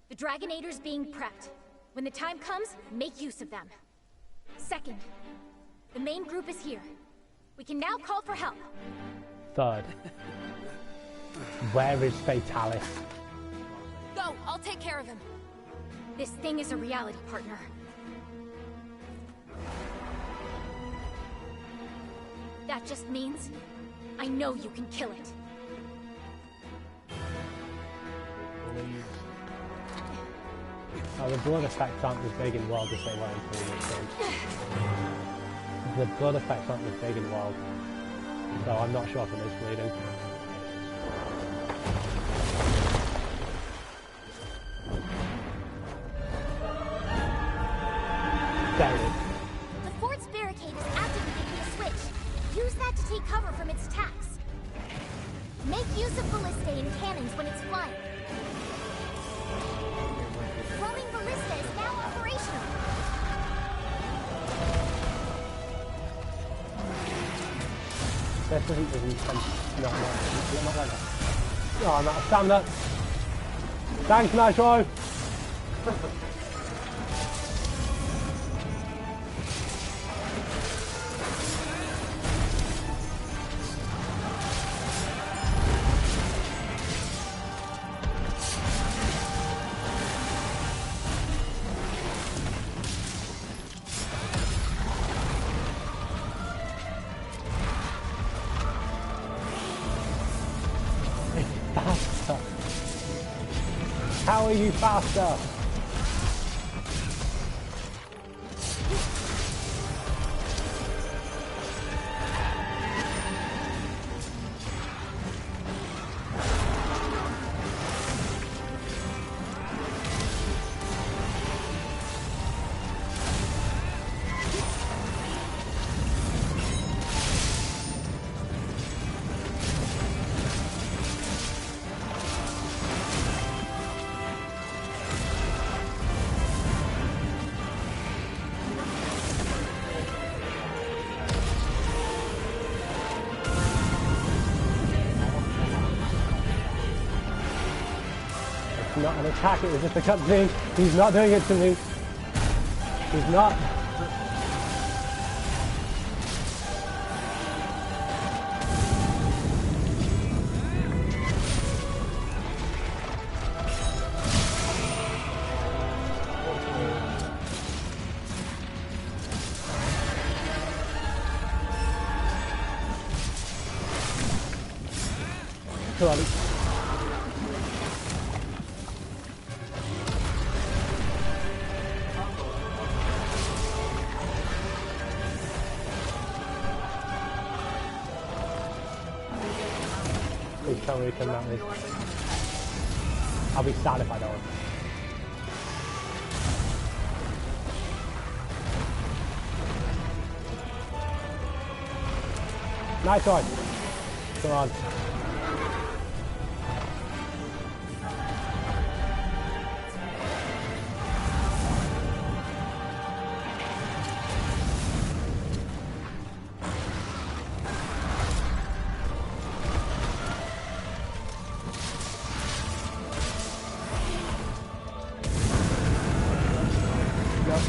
E: The Dragonator's being prepped. When the time comes, make use of them. Second, the main group is here. We can now call for help.
A: Third, where is Fatalis?
D: Go! I'll take care of him!
E: This thing is a reality, partner. That just means I know you can kill it.
A: Oh, the blood effects aren't as big in World as they were in previous games. The blood effects aren't as big in World, so I'm not sure if it is bleeding. There it is.
E: The fort's barricade is activated with a switch. Use that to take cover from its attacks. Make use of ballistae and cannons when it's flying. Roaming ballista is now operational.
A: This isn't as intense. No, not like that. Oh, I'm out of stamina. Thanks, Nitro! Faster. How are you faster? not an attack, it was just a cutscene. He's not doing it to me. He's not. Too early. Please tell me you can mount me. I'll be sad if I don't. Nice one. Come on.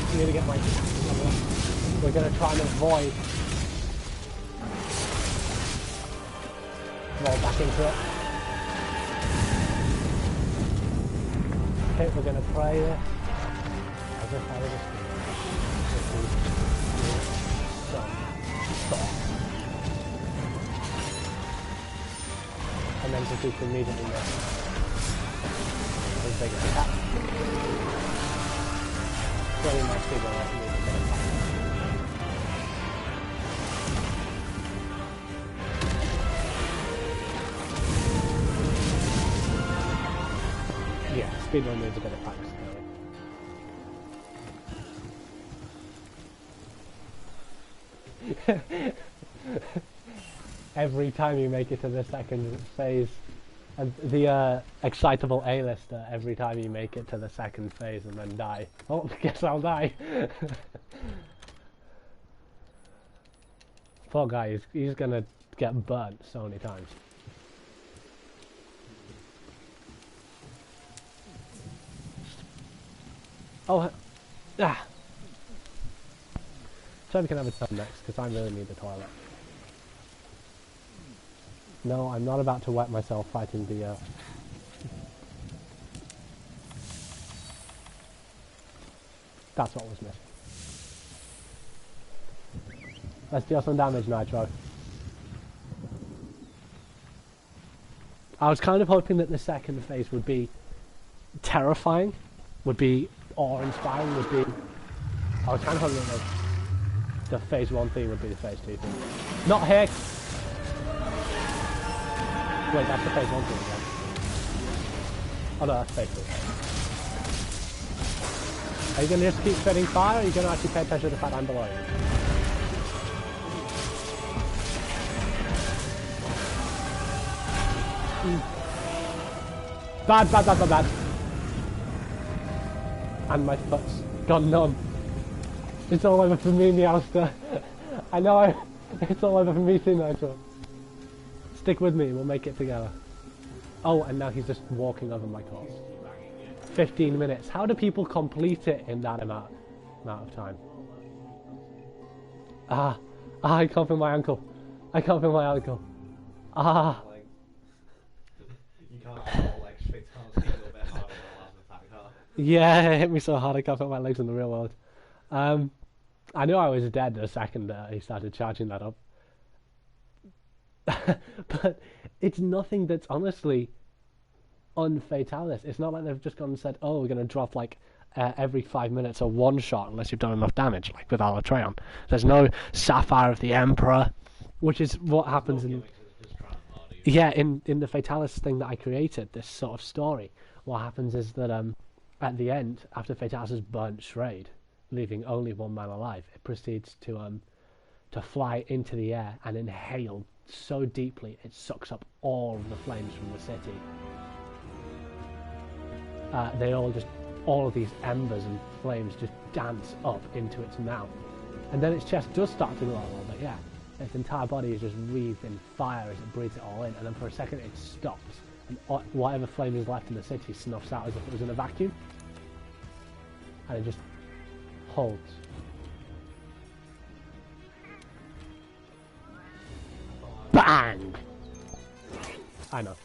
A: I need to get my... We're going to try and avoid... Roll back into it. Okay, we're going to try this. As if I was and then just do immediately there. Let's take it attack. Very much bigger than me. Yeah, speedrun needs a bit of practice. Every time you make it to the second phase, and the excitable A-lister, every time you make it to the second phase and then die. Oh, guess I'll die. Poor guy, he's gonna get burnt so many times. Oh, so we can have a turn next, because I really need the toilet. No, I'm not about to wet myself fighting the, That's what was missing. Let's deal some damage, Nitro. I was kind of hoping that the second phase would be terrifying, would be awe-inspiring, would be... I was kind of hoping that the phase 1 theme would be the phase 2 theme. Not here! Wait, that's the phase 1 theme again. Oh no, that's phase 2. Are you going to just keep spitting fire, or are you going to actually pay attention to the fact I'm below you? Bad, bad, bad, bad, bad. And my foot's gone numb. It's all over for me, Meowster. I know, it's all over for me too, Nitro. Stick with me, we'll make it together. Oh, and now he's just walking over my corpse. 15 minutes. How do people complete it in that amount of time? I can't feel my ankle. I can't feel my ankle.
F: You can't feel like straight down, a little bit harder than the last attack, huh?
A: Yeah, it hit me so hard I can't feel my legs in the real world. I knew I was dead the second he started charging that up. But it's nothing that's honestly un-Fatalis. It's not like they've just gone and said, oh, we're going to drop like every 5 minutes a one shot unless you've done enough damage, like with Alatreon. There's no Sapphire of the Emperor, which is what happens in... Yeah, in the Fatalis thing that I created, this sort of story, what happens is that at the end, after Fatalis has burnt Shrade, leaving only one man alive, it proceeds to fly into the air and inhale so deeply it sucks up all of the flames from the city. All of these embers and flames just dance up into its mouth. And then its chest does start to glow a little bit, yeah. Its entire body is just wreathed in fire as it breathes it all in, and then for a second it stops, and whatever flame is left in the city snuffs out as if it was in a vacuum, and it just holds. Bang! I know.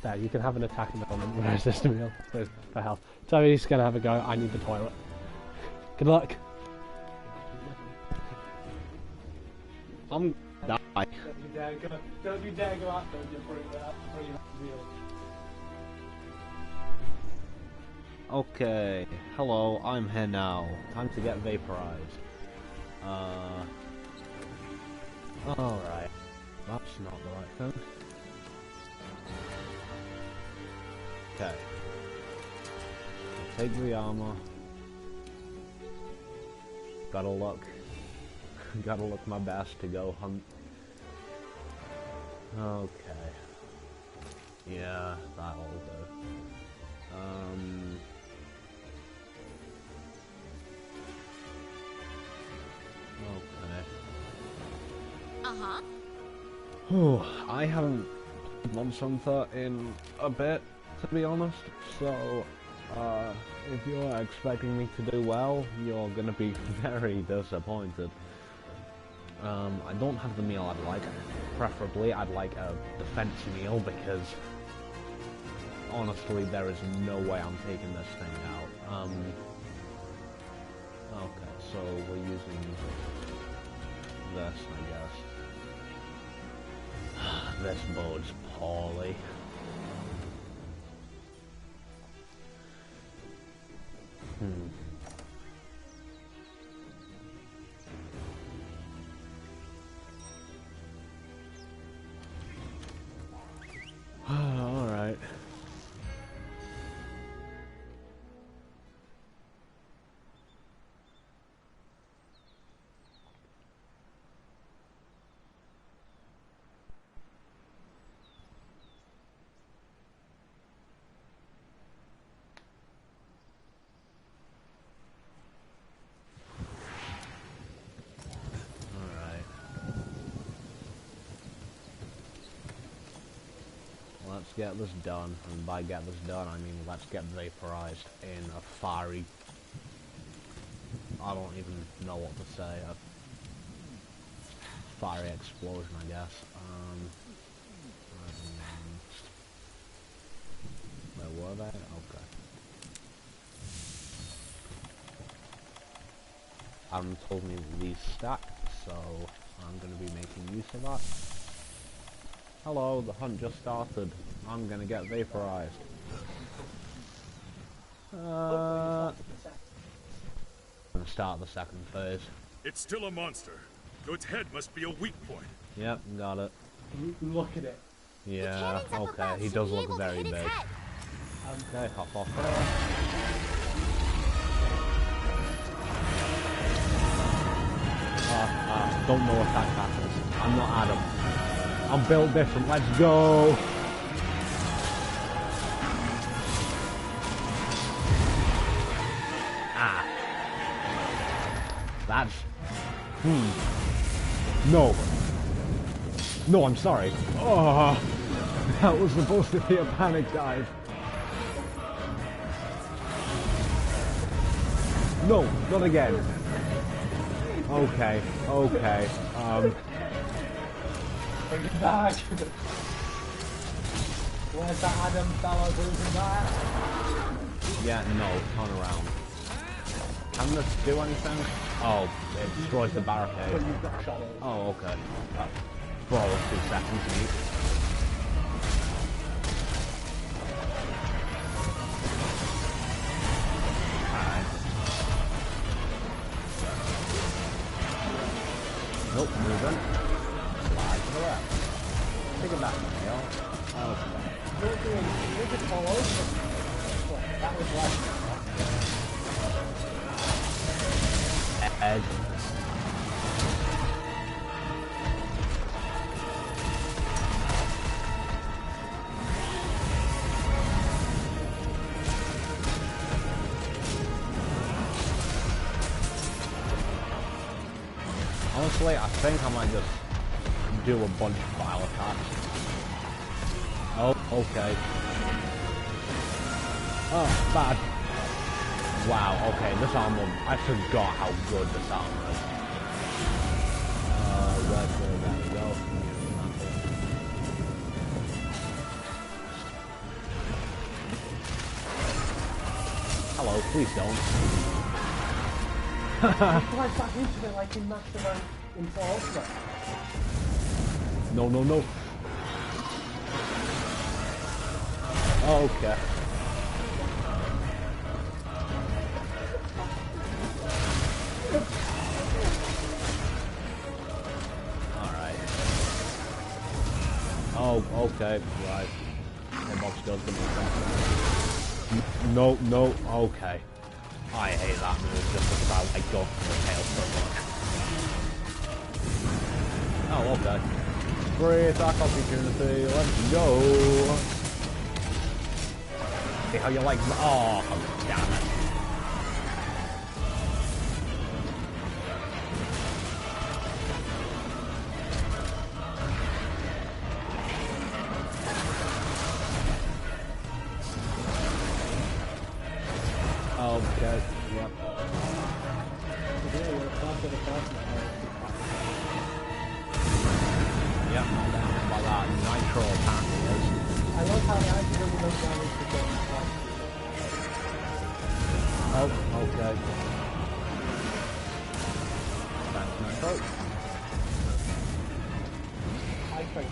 A: There, you can have an attack in the moment and resist a meal for health. So he's gonna have a go. I need the toilet. Good luck.
J: I'm die.
F: Don't you dare go out there before you real.
J: Okay, hello, I'm here now. Time to get vaporized. Alright. That's not the right thing. Okay. I'll take the armor. Gotta look my best to go hunt. Okay. Yeah, that'll do. Okay. I haven't done Monster in a bit, to be honest, so if you're expecting me to do well, you're gonna be very disappointed. I don't have the meal I'd like. Preferably, I'd like a defense meal, because honestly, there is no way I'm taking this thing out. Okay, so we're using this, I guess. This bodes poorly. Alright. Let's get this done, and by get this done I mean let's get vaporized in a fiery... I don't even know what to say, a fiery explosion, I guess. Where were they? Okay. Adam told me these stack, so I'm going to be making use of that. Hello, the hunt just started. I'm gonna get vaporized. I'm gonna start the second phase.
G: It's still a monster, so its head must be a weak point.
J: Yep, got it.
F: Look at it.
J: Yeah, okay, he does look very big. Okay, hop off there. Don't know attack patterns. I'm not Adam. I'm built different, let's go! Ah. That's... No. No, I'm sorry. Oh, that was supposed to be a panic dive. No, not again. Okay, okay,
F: Bring it back! Where's that Adam fellow losing that?
J: Yeah, no, turn around. Can this do anything? Oh, it destroys the barricade.
F: But you've got shot in.
J: Oh, okay. For all of 2 seconds each. Alright. Nope, moving. Slide to the left. Take it back, y'all. Okay.
F: You could fall over. That was like...
J: Edge. Honestly, I think I might just do a bunch of file attacks. Oh, okay. Oh, bad. Wow, okay, this armor, I forgot how good this armor is. There we go. Hello, please don't.
A: Flash back into it like in Master Rank in Ultimate.
J: No, no, no. Okay. Alright. Oh, okay, right. Mob skills gonna be no, no, okay. I hate that move just because I like going for the tail so much. Oh, okay. Free attack opportunity, let's go! See how you like, oh, damn it. Okay, yep. Yep, by that nitro apparently is.
A: I love how the item doesn't look damage to get
J: Oh, okay. Thanks, nitro.
A: I think.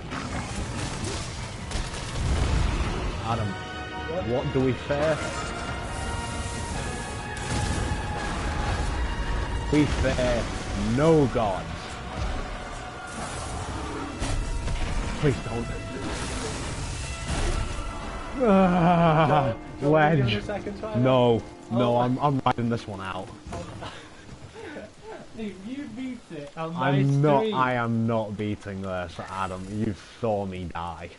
J: Adam, what do we fear? We fear no gods. Please don't. Wedge. No, no, I'm riding this one out.
A: If you beat it on my
J: I'm not.
A: stream.
J: I am not beating this, Adam. You saw me die.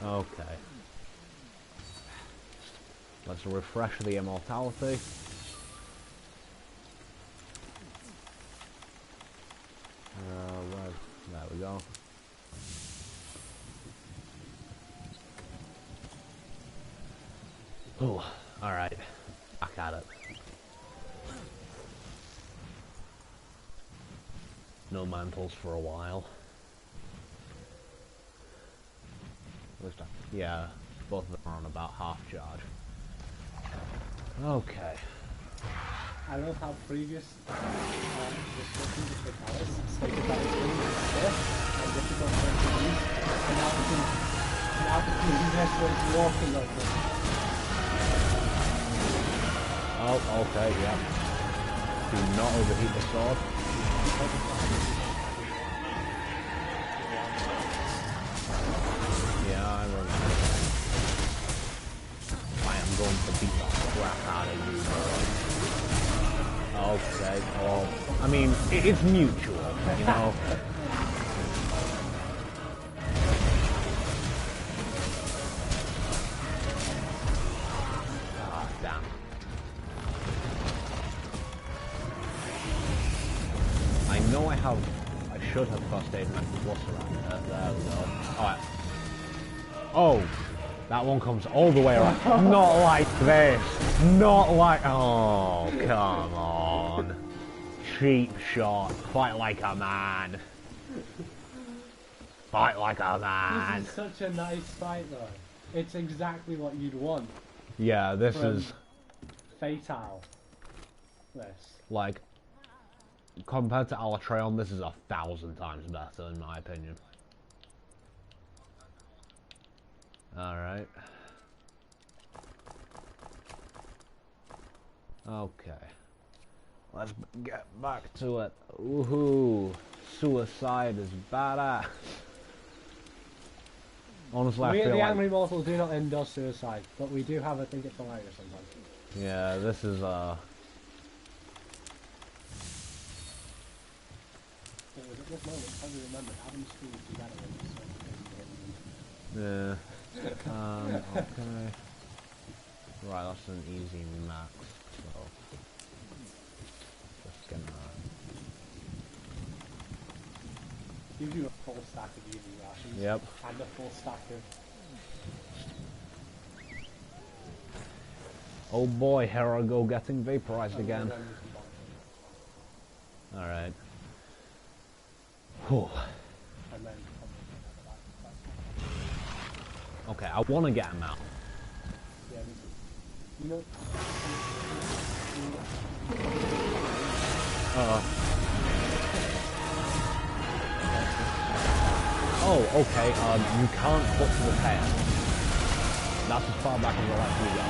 J: Okay. Let's refresh the immortality. There we go. Oh, alright. Back at it. No mantles for a while. Yeah, both of them are on about half charge. Okay.
A: I love how previous discussions with Fatalis stated that it's really stiff and difficult for it to use, and now the easiest way to walk in like this.
J: Oh, okay, yeah. Do not overheat the sword. Yeah, I remember. I am going to beat the crap out of you, bro. Okay, well, I mean, it's mutual, you know? Ah, damn. I know I should have first aid my plus around there. There we go. Alright. Oh! That one comes all the way around. Not like this! Not like... Oh, come on. Cheap shot. Fight like a man. Fight like a man.
A: This is such a nice fight though. It's exactly what you'd want.
J: Yeah, this is...
A: Fatal. This.
J: Like... Compared to Alatreon, this is 1,000 times better in my opinion. Alright. Okay. Let's get back to it. Woohoo! Suicide is badass. Honestly, I feel
A: The
J: like...
A: Angry Mortals do not endorse suicide, but we do have, I think it's hilarious sometimes.
J: Yeah, this is,
A: At this moment, I remember having streamed together with
J: yeah. Okay. Right, that's an easy max, so... Just gonna...
A: gives you a full stack of UV rations.
J: Yep.
A: And a full stack of...
J: Oh boy, here I go getting vaporized again. Alright. Whew. Okay, I want to get him out.
A: Yeah, you know...
J: Oh, okay, you can't put to the tail. That's as far back as I'll let you go.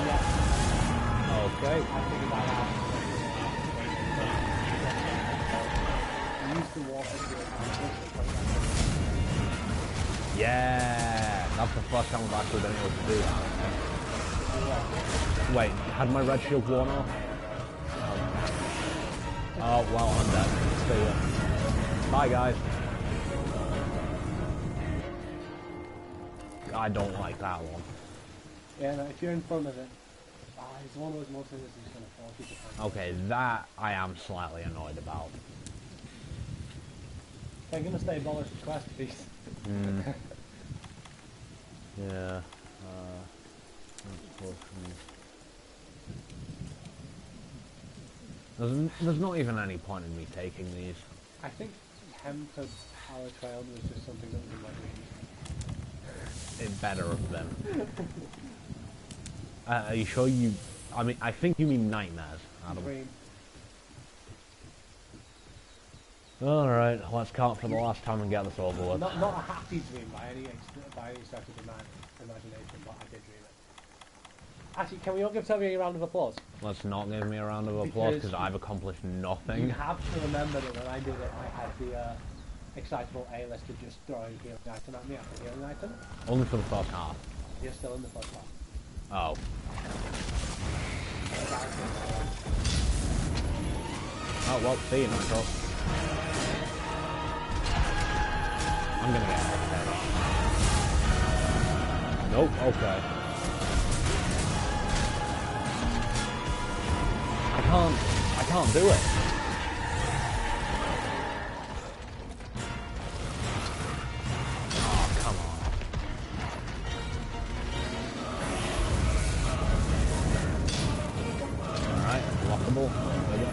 J: Okay.
A: I figured that out. Use the water to...
J: Yeah! That's the first time I've actually been able to do that. Wait, had my red shield worn off? Oh, well, I'm dead. See ya. Bye, guys. I don't like that one.
A: Yeah, no, if you're in front of it, it's one of those monsters that's just going to force you to find.
J: Okay, that I am slightly annoyed about.
A: They're going to stay abolished the quest piece.
J: Yeah. There's not even any point in me taking these.
A: I think hemp and power trail was just something that was in my dreams.
J: It better have been. Are you sure you... I mean, I think you mean nightmares, Adam.
A: Dream.
J: Alright, let's count for the last time and get this over with.
A: Not a happy dream by any stretch of imagination, but I did dream it. Actually, can we all give Toby a round of applause?
J: Let's not give me a round of applause because I've accomplished nothing.
A: You have to remember that when I did it, I had the excitable A-lister just throwing healing item at me after healing item.
J: Only for the first half.
A: You're still in the first half.
J: Oh. Oh, well, see you, Nitro. I'm gonna get head off. Nope, okay. I can't do it. Oh, come on. Alright, lockable. There we go.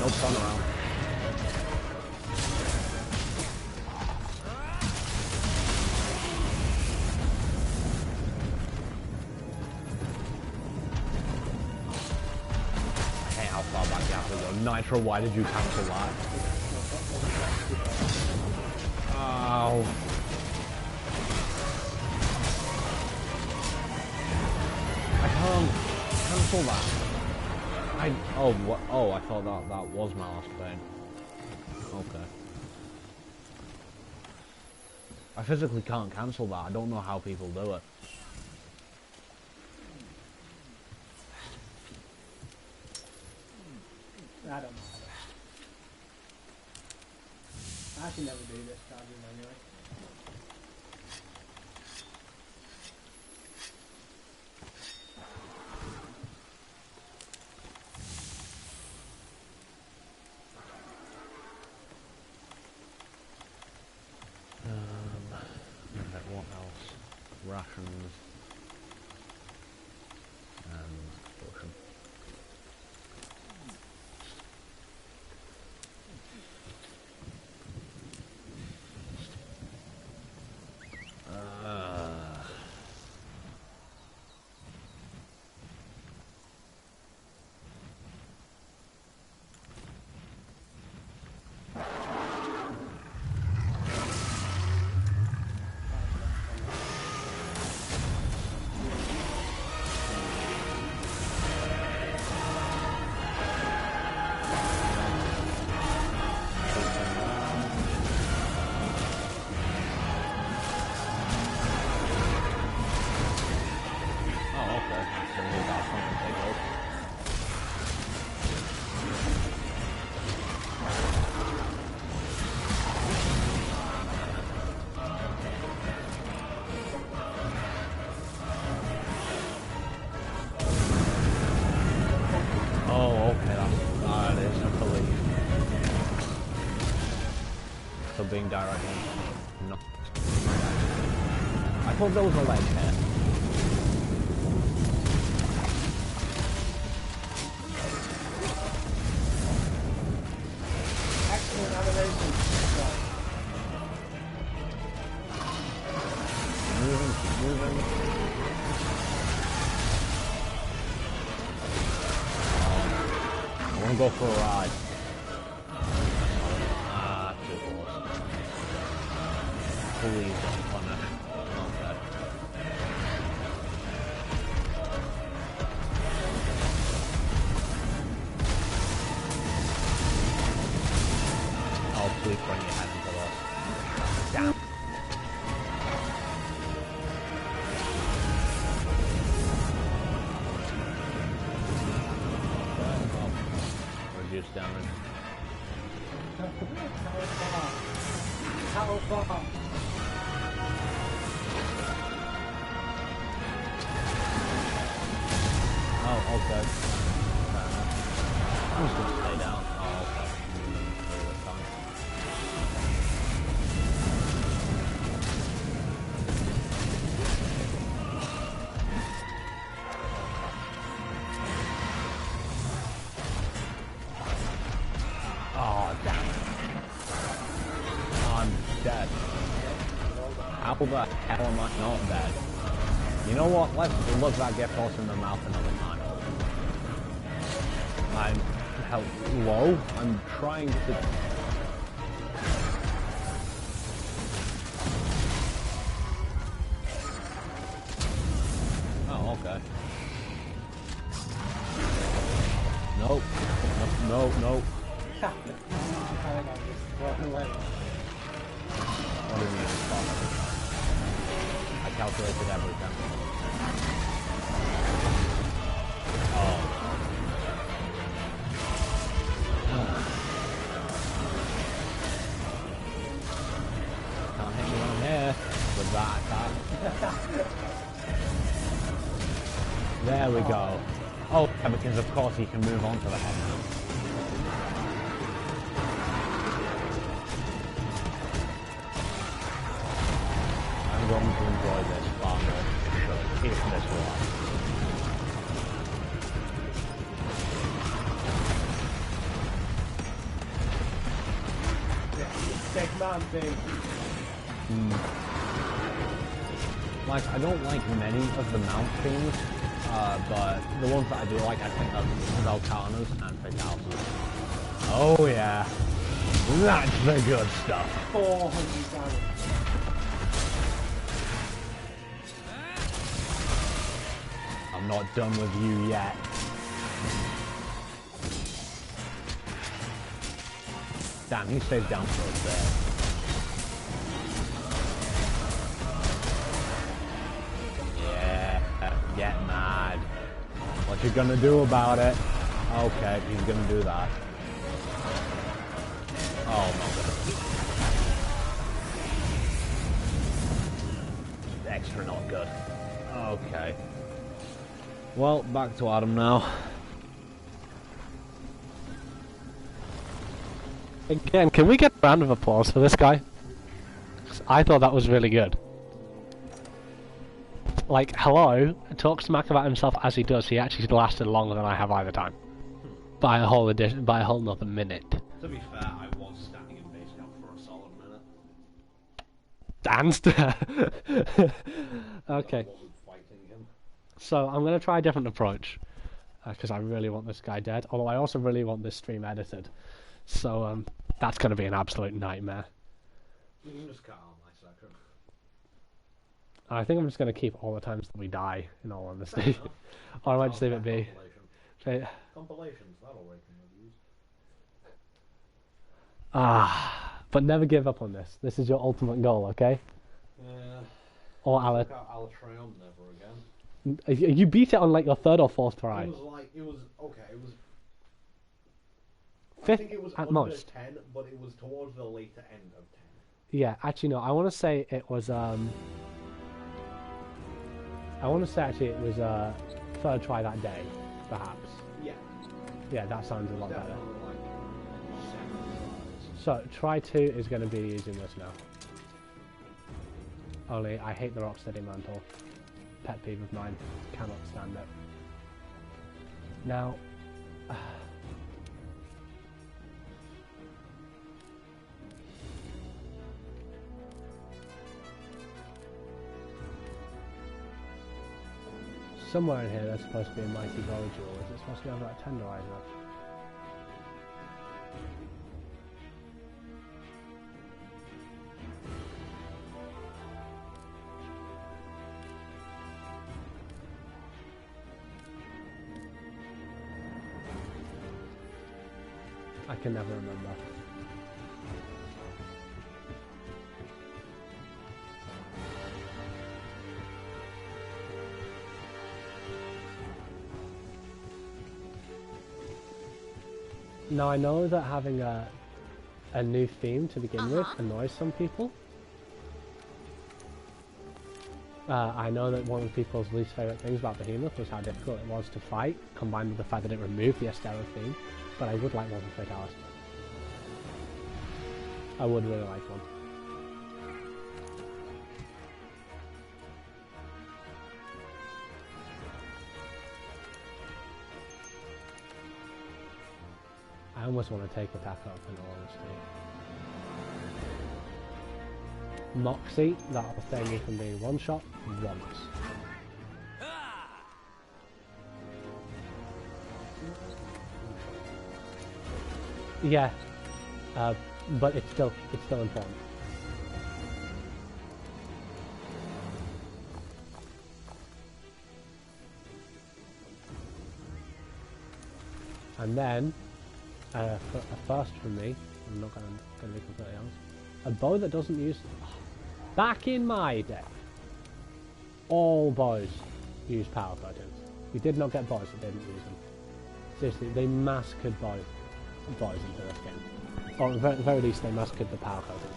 J: Nope, turn around. Nitro, why did you cancel that? Ow. I can't cancel that. Oh, I thought that was my last pain. Okay. I physically can't cancel that. I don't know how people do it.
A: I don't know. I actually never do this charging anyway.
J: What else? Rations. And potion. being directly knocked. I thought there was a ledge here.
F: Excellent animation.
J: Moving, keep moving. I want to go for a ride. Too close. Please don't punish. Okay. Oh, please bring your head into this. Damn. Reduce damage.
F: How far?
J: Oh, okay. I'm just gonna stay down. Oh, okay. This time. Oh, damn it. I'm dead. How the hell am I not dead? You know what? Let's look that get force in the mouth another time. I'm low. I'm trying to. Oh, okay. Nope. Nope. Nope. What do you mean? I calculated everything. Oh. Can't hit me on here with that attack. There we go. Oh, yeah, because of course he can move on to the head now. I'm going to enjoy this far more than I should if this was.
F: Big man thing.
J: Like, I don't like many of the mount things, but the ones that I do like, I think are Volcanos and Fatalis. Oh yeah, that's the good stuff.
F: 400 damage.
J: I'm not done with you yet. Damn, he stays down for a bit. Yeah, get mad. What you gonna do about it? Okay, he's gonna do that. Oh no. Extra not good. Okay. Well, back to Adam now.
A: Again, can we get a round of applause for this guy? 'Cause I thought that was really good. Like, hello, talk smack about himself as he does. He actually lasted longer than I have either time. By a whole another minute.
J: To be fair, I was standing in base camp for a solid minute.
A: Danced? Okay. So, I'm going to try a different approach. Because I really want this guy dead. Although I also really want this stream edited. So, that's going to be an absolute nightmare.
J: You can just cut out my section.
A: I think I'm just going to keep all the times that we die, in all honesty. Or I might just leave it be.
J: Compilations, that'll rake in reviews.
A: But never give up on this. This is your ultimate goal, okay?
J: Yeah.
A: Or
J: Alatrium never again.
A: You beat it on like your third or fourth try.
J: It was okay, it was...
A: Fifth
J: I think it was
A: at
J: under
A: most.
J: 10, but it was towards the later end of 10.
A: Yeah, actually no, I want to say it was, third try that day, perhaps.
J: Yeah.
A: Yeah, that sounds a lot better.
J: Definitely like 7 tries.
A: So, try 2 is going to be using this now. Only, I hate the Rocksteady mantle. Pet peeve of mine. Cannot stand it. Now... somewhere in here there's supposed to be a mighty gold jewel. Is it supposed to have that tenderizer? I can never remember. Now I know that having a new theme to begin with annoys some people. I know that one of people's least favourite things about Behemoth was how difficult it was to fight, combined with the fact that it removed the Estero theme, but I would like one for Fatalis. I would really like one. I almost want to take a pack up in all honesty. Moxie, that'll save me from being one shot once. Yeah, but it's still important. And then, a first from me, I'm not going to be completely honest, a bow that doesn't use... Back in my day, all bows use power coatings. We did not get bows that didn't use them. Seriously, they massacred bows into this game. Or at the very least, they massacred the power coatings.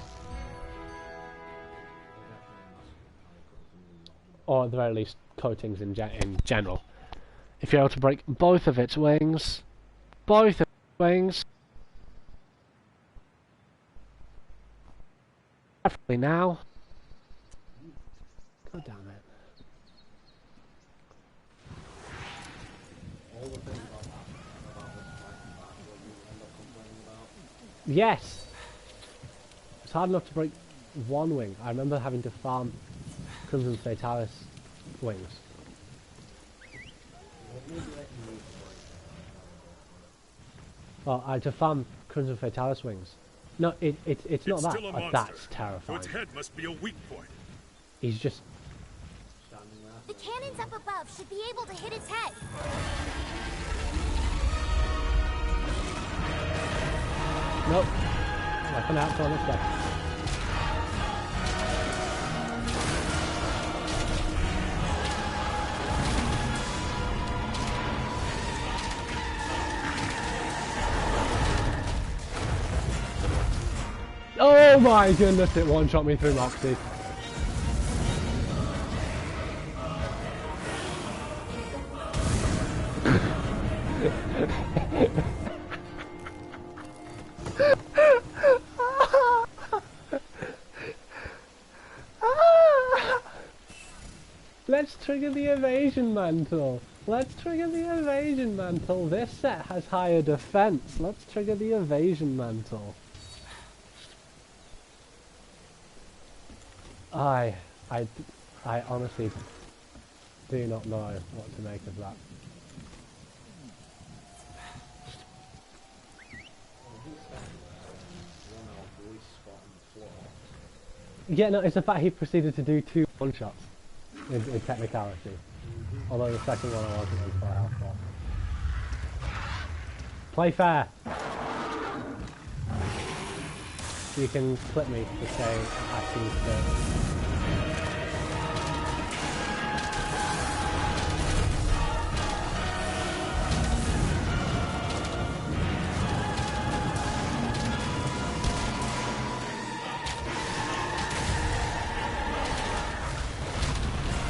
A: Or at the very least, coatings in general. If you're able to break both of its wings, definitely now. God damn it. Yes! It's hard enough to break one wing. I remember having to farm Crimson Fatalis wings. Well, I had to farm Crimson Fatalis wings. No, it's not that.
G: Still a monster,
A: that's terrifying.
G: so its head must be a weak point.
A: He's just...
E: The cannons up above should be able to hit its head.
A: Nope. Weapon out on its way. Oh my goodness, it one-shot me through Moxie. Let's trigger the evasion mantle. Let's trigger the evasion mantle. This set has higher defense. Let's trigger the evasion mantle. I honestly do not know what to make of that. Yeah, no, it's the fact he proceeded to do 2 one-shots in technicality. Although the second one I wasn't on for health for. Play fair! You can clip me to say asking to...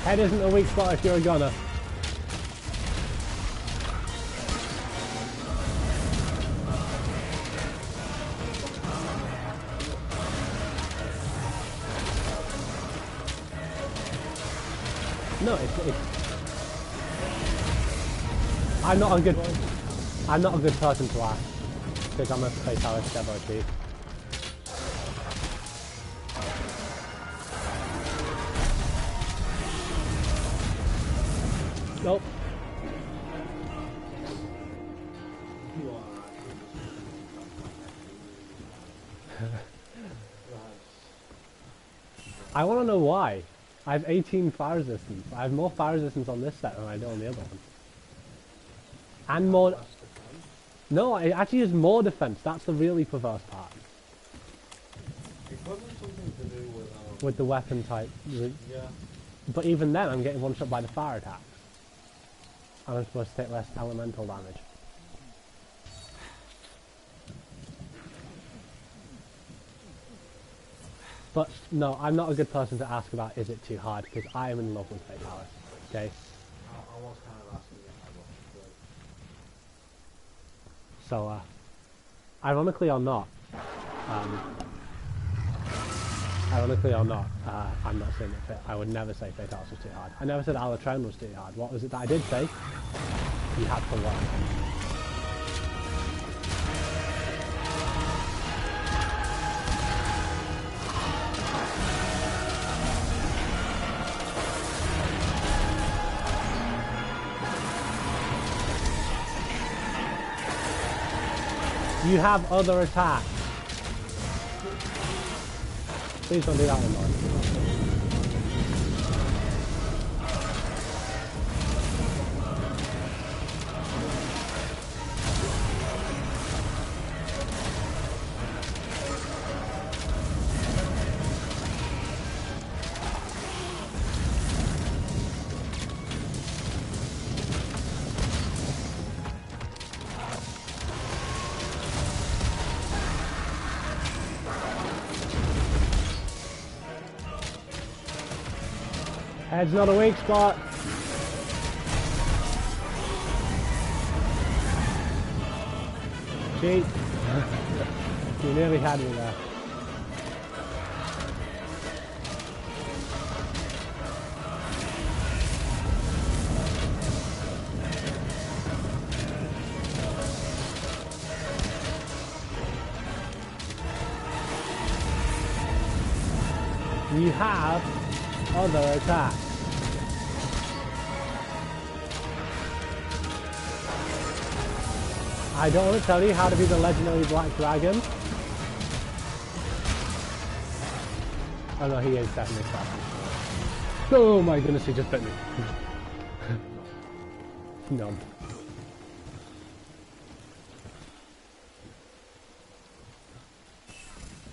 A: Head isn't a weak spot if you're a gunner. No, it's I'm not a good person to ask because I'm a Fatalis devotee. Nope. I want to know why. I have 18 fire resistance. I have more fire resistance on this set than I do on the other one. And more... No, it actually is more defense. That's the really perverse part.
F: It's probably something to do
A: with the weapon type.
F: yeah.
A: But even then, I'm getting one shot by the fire attacks. And I'm supposed to take less elemental damage. But no, I'm not a good person to ask about is it too hard, because I am in love with Fatalis, okay?
F: I was kind of asking if I wasn't good.
A: So, ironically or not, I'm not saying it. I would never say Fatalis was too hard. I never said Alatron was too hard. What was it that I did say? You had to learn. You have other attacks. Please don't do that one, Lauren. Head's not a weak spot. Cheat. You nearly had me there. You have other attacks. I don't want to tell you how to be the legendary Black Dragon. Oh no, he is definitely crafty. Oh my goodness, he just bit me. None.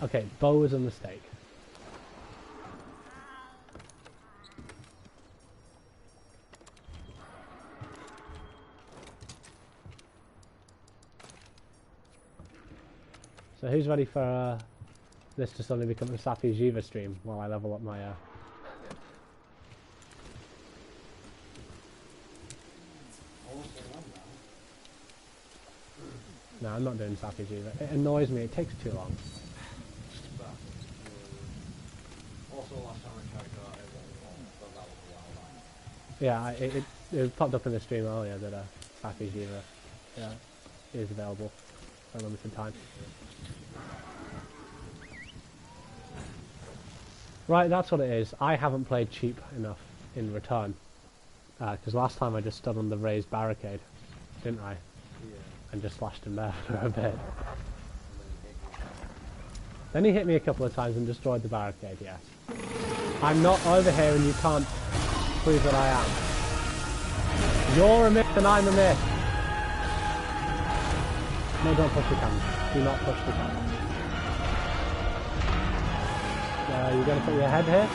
A: Okay, bow was a mistake. So who's ready for this to suddenly become a Sappy Jiva stream while I level up my No, I'm not doing Sappy Jiva. It annoys me, it takes too long.
F: Also, last time I tried that, that was a while back.
A: Yeah, it popped up in the stream earlier that Sappy Jiva is available for a limited time. Right, that's what it is. I haven't played cheap enough in return. Because last time I just stood on the raised barricade, didn't I?
F: Yeah.
A: And just slashed him there for a bit. Then he hit me a couple of times and destroyed the barricade, yes. I'm not over here and you can't prove that I am. You're a myth and I'm a myth. No, don't push the camera. Do not push the camera. You gonna put your head here?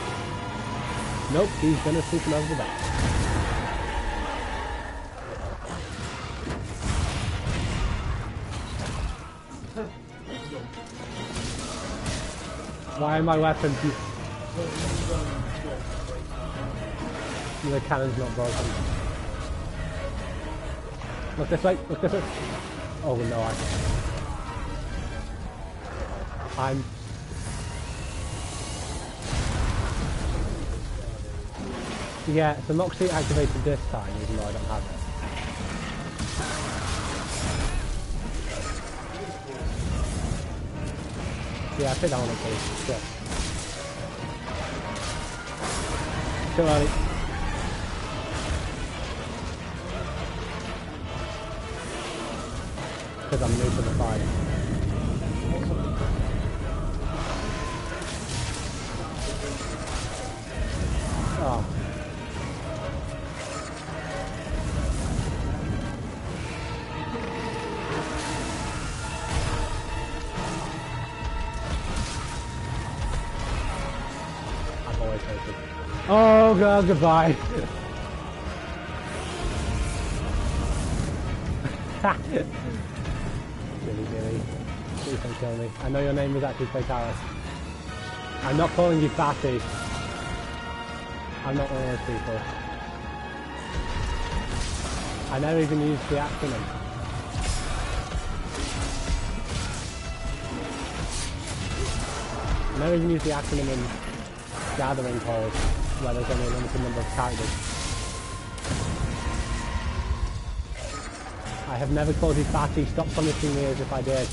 A: Nope, he's gonna sweep him over the back. Why are my weapons? The cannon's not broken. Look this way, look this way. Oh no, I'm... Yeah, so Moxie activated this time, even though I don't have it. Yeah, I picked that one up, please. Good. Too early. Because I'm new to the fight. Oh. I've always hated. Oh god, goodbye. Billy. Please don't kill me. I know your name is actually Fatalis. I'm not calling you Fatty. I'm not one of those people. I never even used the acronym. I never even used the acronym in gathering calls where there's only a limited number of characters. I have never called you Fatty. Stop punishing me as if I did.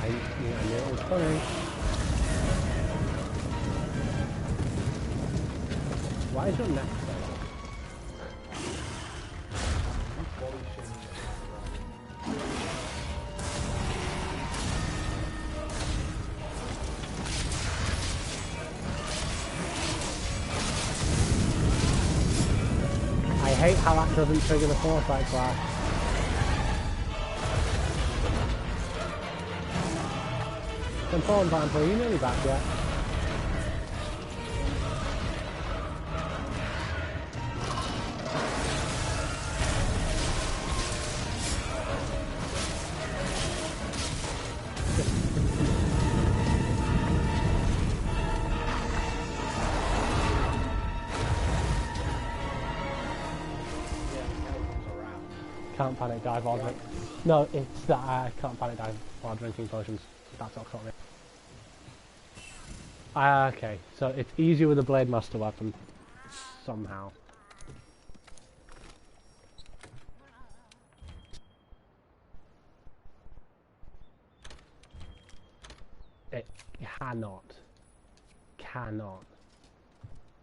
A: I knew it was funny. Why is your neck so long? I hate how that doesn't trigger the foresight flash. It's important time for you, nearly back yet. Can't panic dive while drinking. No, it's that I can't panic dive while drinking potions. That's what got me. Okay, so it's easier with a Blade Master weapon. Somehow. It cannot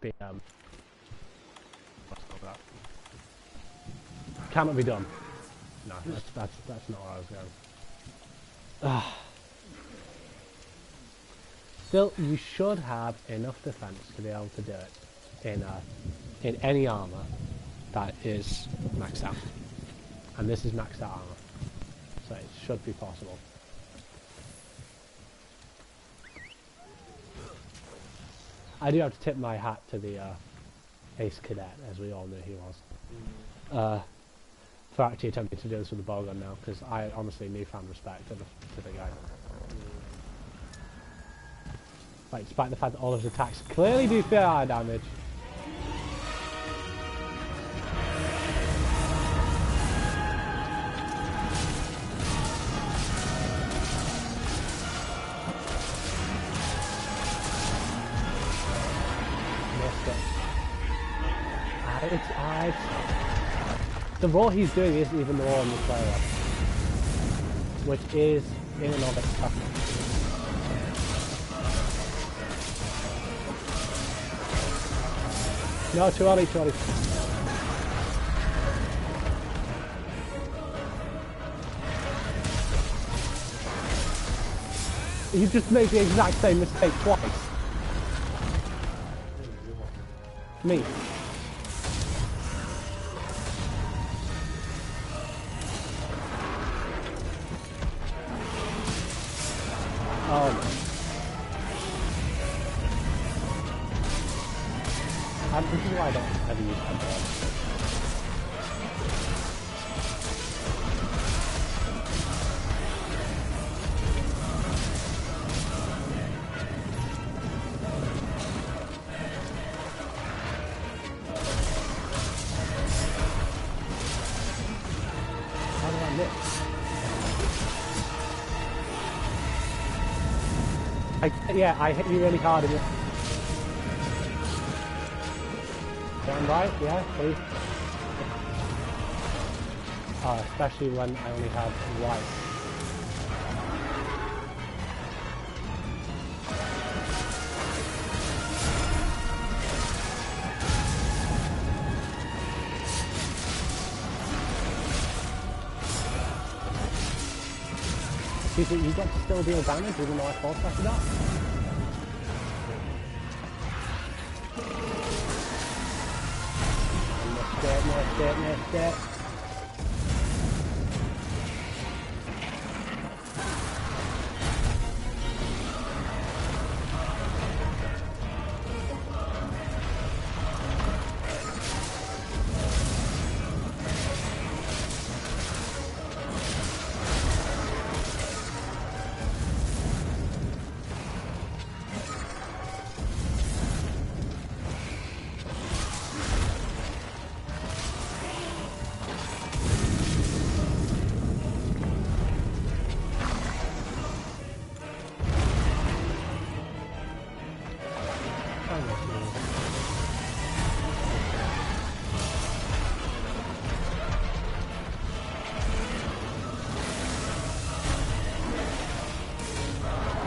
A: be cannot be done. No, that's not where I was going. Still, you should have enough defense to be able to do it in any armor that is maxed out, and this is maxed out armor, so it should be possible. I do have to tip my hat to the Ace Cadet, as we all knew he was. For actually attempting to do this with the bowgun now, because I honestly newfound respect to the guy. Like, despite the fact that all of his attacks clearly do fire damage. The roll he's doing isn't even the roll on the player, which is in and of itself. No, too early. You just made the exact same mistake twice. Me. Oh no. This is why I don't ever use my miss. Yeah, I hit you really hard in it. Down right, yeah, please. Especially when I only have white. You get to still deal damage even though I force back it up. Missed it.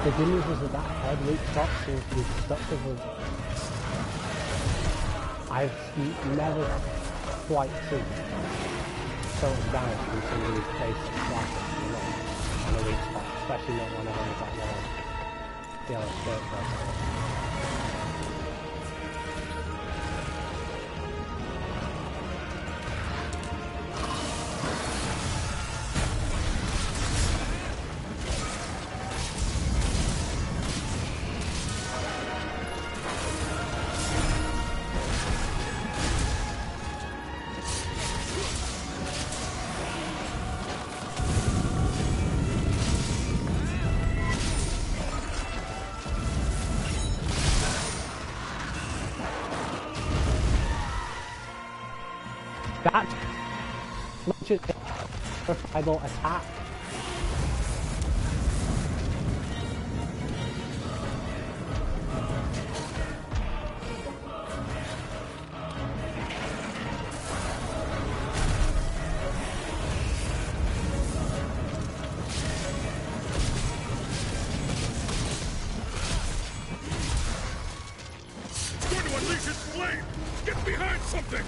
A: The good news is that head weak spot seems to be stuck with us. I've never quite seen so much damage from somebody's basic classics on a weak spot, especially not when I've only got yellow shirt there. That launches a fireball attack.
G: It's going to unleash its flame! Get behind something!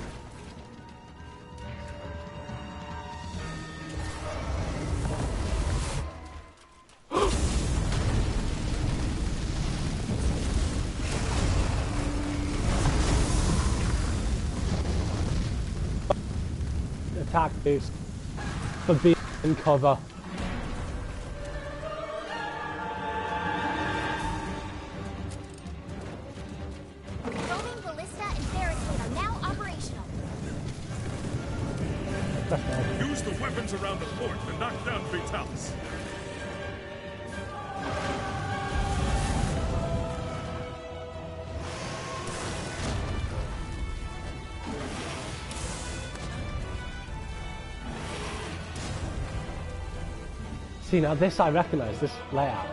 A: Attack boost for being in cover.
E: Roaming ballista and barricade are now operational.
G: Use the weapons around the fort to knock down Fatalis.
A: See, now this I recognise, this layout.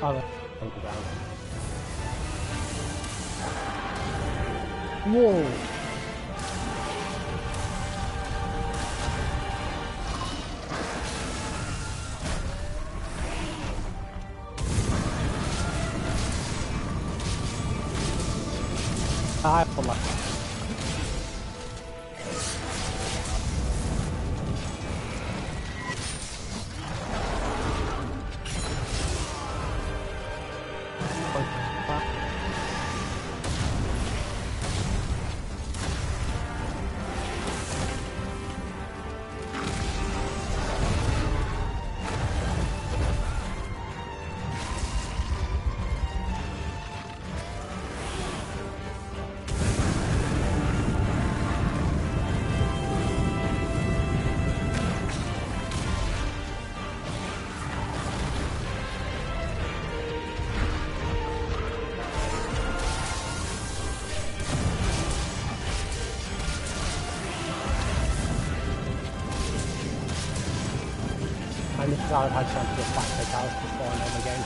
A: Oh, no. Whoa! I have my And this is how I've had chance to get back to the house before another game.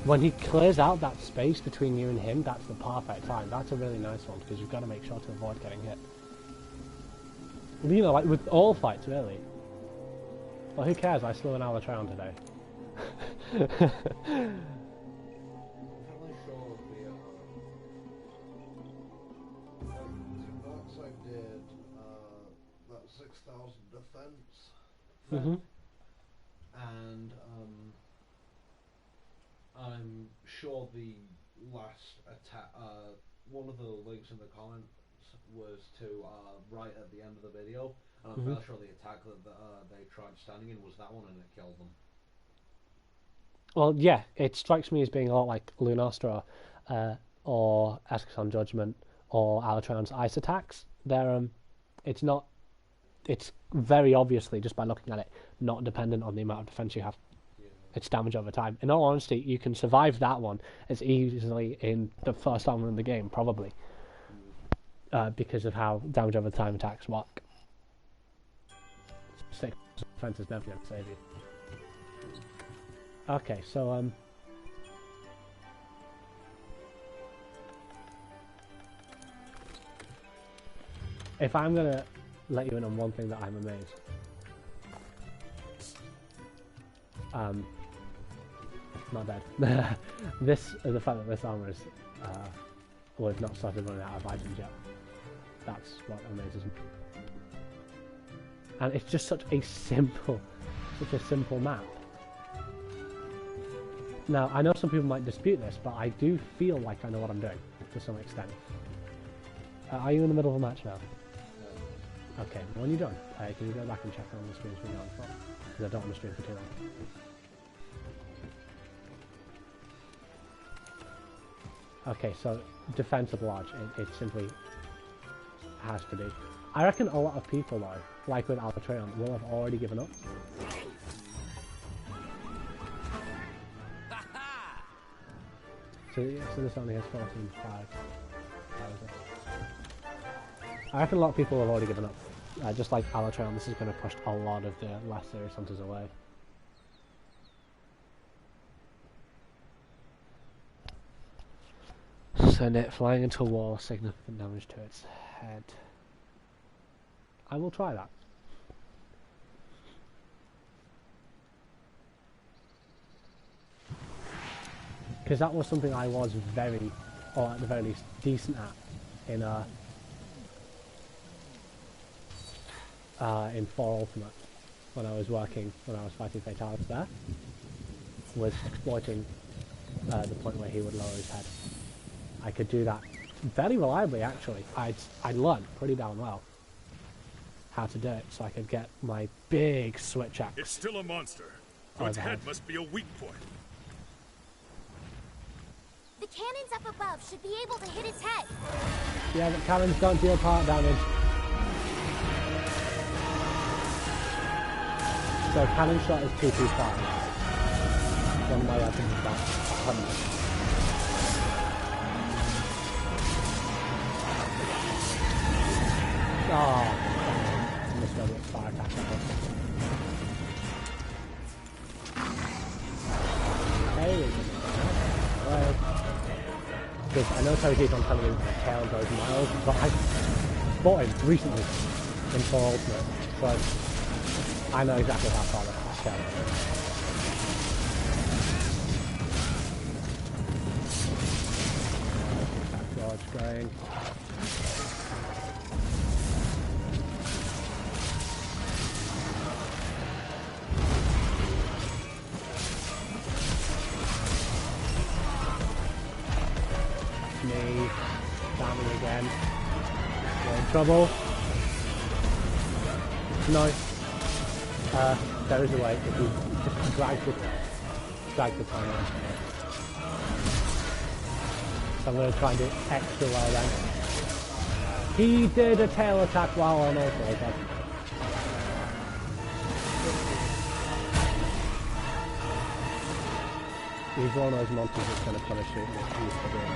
A: When he clears out that space between you and him, that's the perfect time. That's a really nice one, because you've got to make sure to avoid getting hit. You know, like with all fights, really. Well, who cares? I slew an Alatron today.
F: I'm fairly sure the I did that 6,000 defense. And I'm sure the last attack, one of the links in the comments was to right at the end of the video, and I'm fairly sure the attack that they tried standing in was that one, and it killed them.
A: Well, yeah, it strikes me as being a lot like Lunastra, or Eschaton Judgment, or Alatron's ice attacks. They're, it's very obviously, just by looking at it, not dependent on the amount of defense you have. It's damage over time. In all honesty, you can survive that one as easily in the first armor in the game, probably, because of how damage over time attacks work. 6 defense is never going to save you. Okay, so if I'm gonna let you in on one thing that I'm amazed. Not dead. This is the fact that this armor is we've not started running out of items yet. That's what amazes me. And it's just such a simple map. Now, I know some people might dispute this, but I do feel like I know what I'm doing, to some extent. Are you in the middle of a match now? No. Okay, when you're done, can you go back and check how long the stream's been going for? Because I don't want to stream for too long. Okay, so defense at large, it simply has to be. I reckon a lot of people, though, like with Alatreon, will have already given up. So this only has 14.5. I reckon a lot of people have already given up. Just like Alatreon, this is going to push a lot of the less serious hunters away. Send it flying into a wall, significant damage to its head. I will try that. Because that was something I was very, or at the very least, decent at in 4 Ultimate, when I was fighting Fatalis there, was exploiting the point where he would lower his head. I could do that very reliably, actually. I'd learned pretty damn well how to do it, so I could get my big switch axe.
G: It's still a monster, so its head must be a weak point.
E: The cannons up above should be able to hit his head.
A: Yeah, but cannons don't deal part damage. So cannon shot is 225. One of my weapons is about 100. Oh, I missed over fire attack. Hey, alright. Because I know Terry keeps on telling me the tail goes miles, but I fought him recently in 4 Ultimate, so I know exactly how far that tail goes. That George going. Me, Danny again. We're in trouble. No. There is a way if you just drag the timer. So I'm going to try and do it extra well then. He did a tail attack while on all fours. He's one of those monsters that's going to punish you. He's doing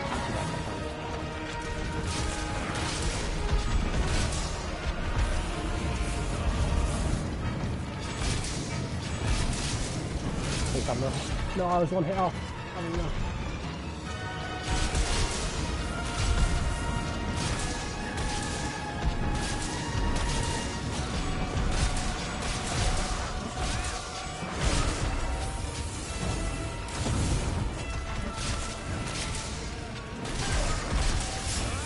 A: No, I was one hit off. I don't know.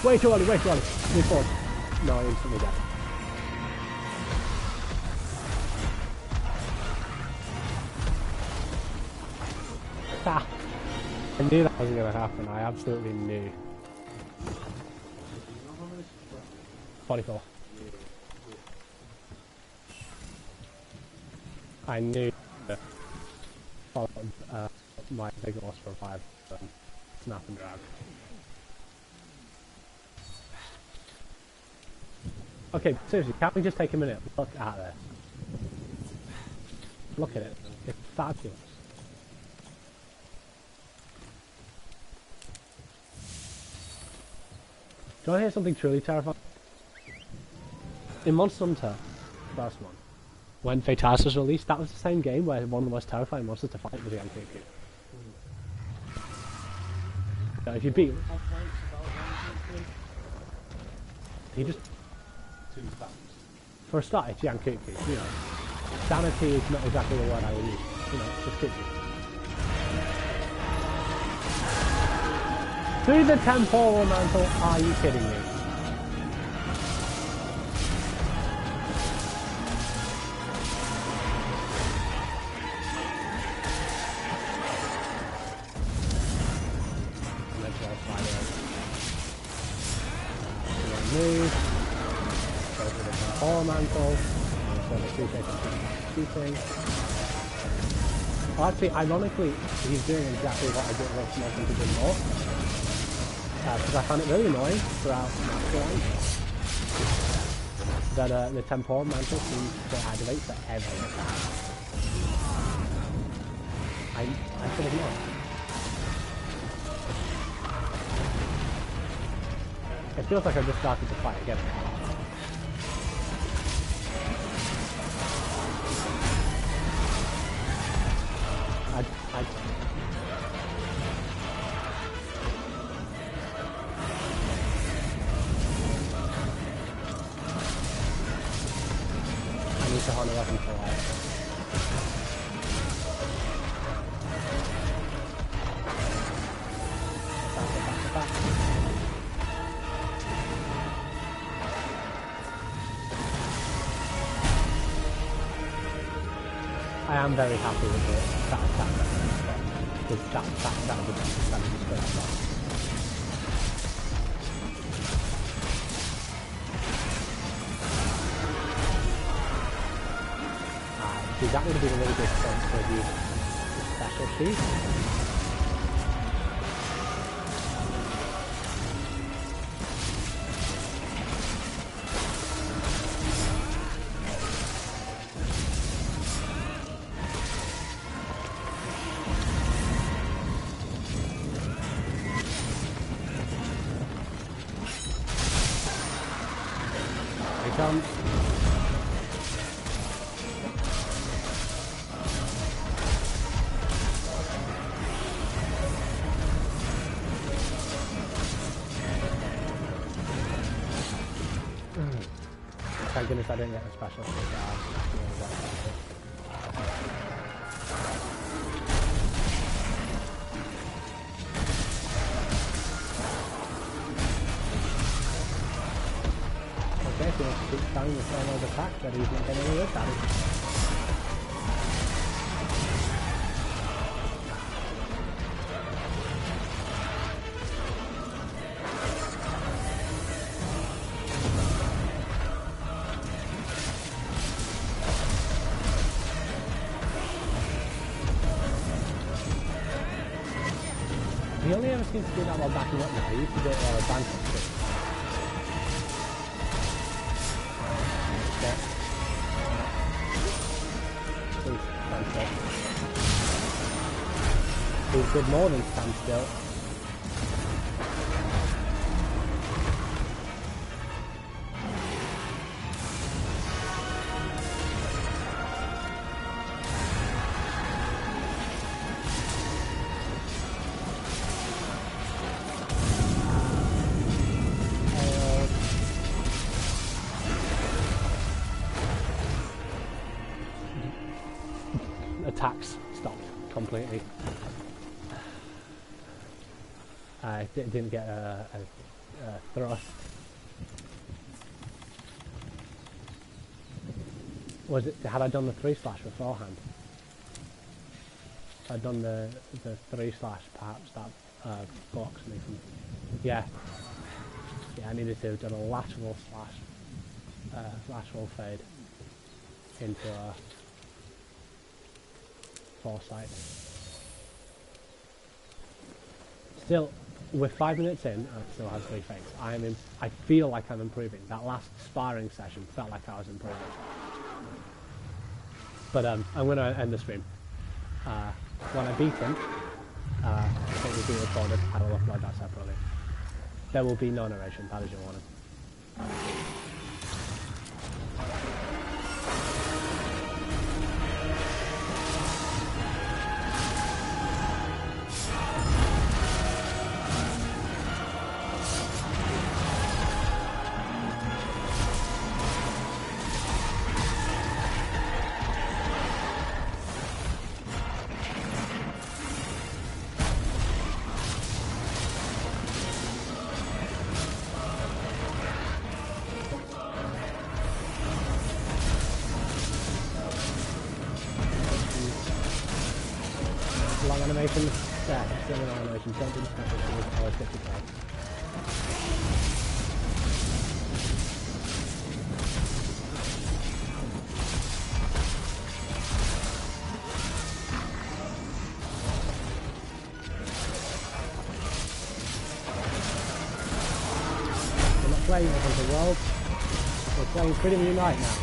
A: Way too early, way too early. Move forward. No, I instantly dead. Ah. I knew that wasn't going to happen. I absolutely knew. 44. I knew that followed my big loss for 5 snap and drag. Okay, seriously, can't we just take a minute? Look at this. Look at it. It's fabulous. Do you want to hear something truly terrifying? In Monster Hunter, the first one, when Fatalis was released, that was the same game where one of the most terrifying monsters to fight was the Antiku. So if you beat him, he just... For a start, it's Yankuku, you know. Sanity is not exactly the word I would use, you know, just Kuku. Through the temporal mantle, are you kidding me? Move. Mantle, so the 2 seconds shooting. Well, actually, ironically, he's doing exactly what I did with Smoking to do more. Because I found it really annoying throughout Masterland that the temporal mantle seems to activate for every attack. I should have known. It feels like I've just started to fight again. I need to hold a weapon for a while. Back. I am very happy with that attack. Because that was just great stuff. See, that would have been a really good point for the special shoot. Thank goodness I didn't get a special. Okay, so let's keep spamming the same old attack, but he's not getting any of damage. He only ever seems to do that while backing up now. He used to do it while advancing too. did more than stand still. Attacks stopped completely. I didn't get a thrust. Was it? Had I done the 3-slash beforehand? If I'd done the 3-slash, perhaps that blocks me from. Yeah. Yeah, I needed to have done a lateral slash, lateral fade into a foresight. Still, we're 5 minutes in, and I still have 3 fakes. I feel like I'm improving. That last sparring session felt like I was improving. But I'm going to end the stream. When I beat him, it will be recorded. I will upload that separately. There will be no narration. That is your warning. Long animation set, still in animation, don't do the special tools, always get to play. We're not playing against the world, we're playing Freedom Unite now.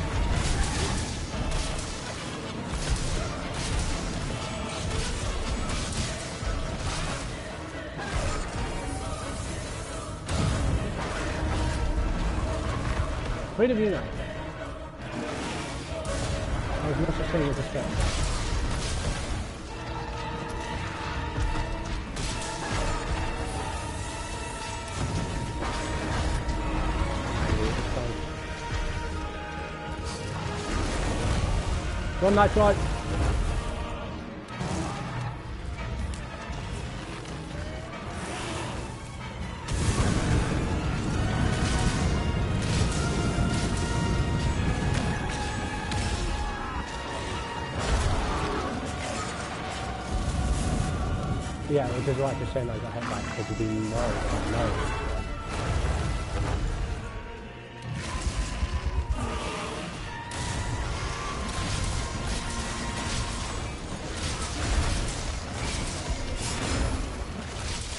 A: Freedom Unite. There's no such thing as a strength. One night right. Yeah, which is right to say I got hit by because he didn't know.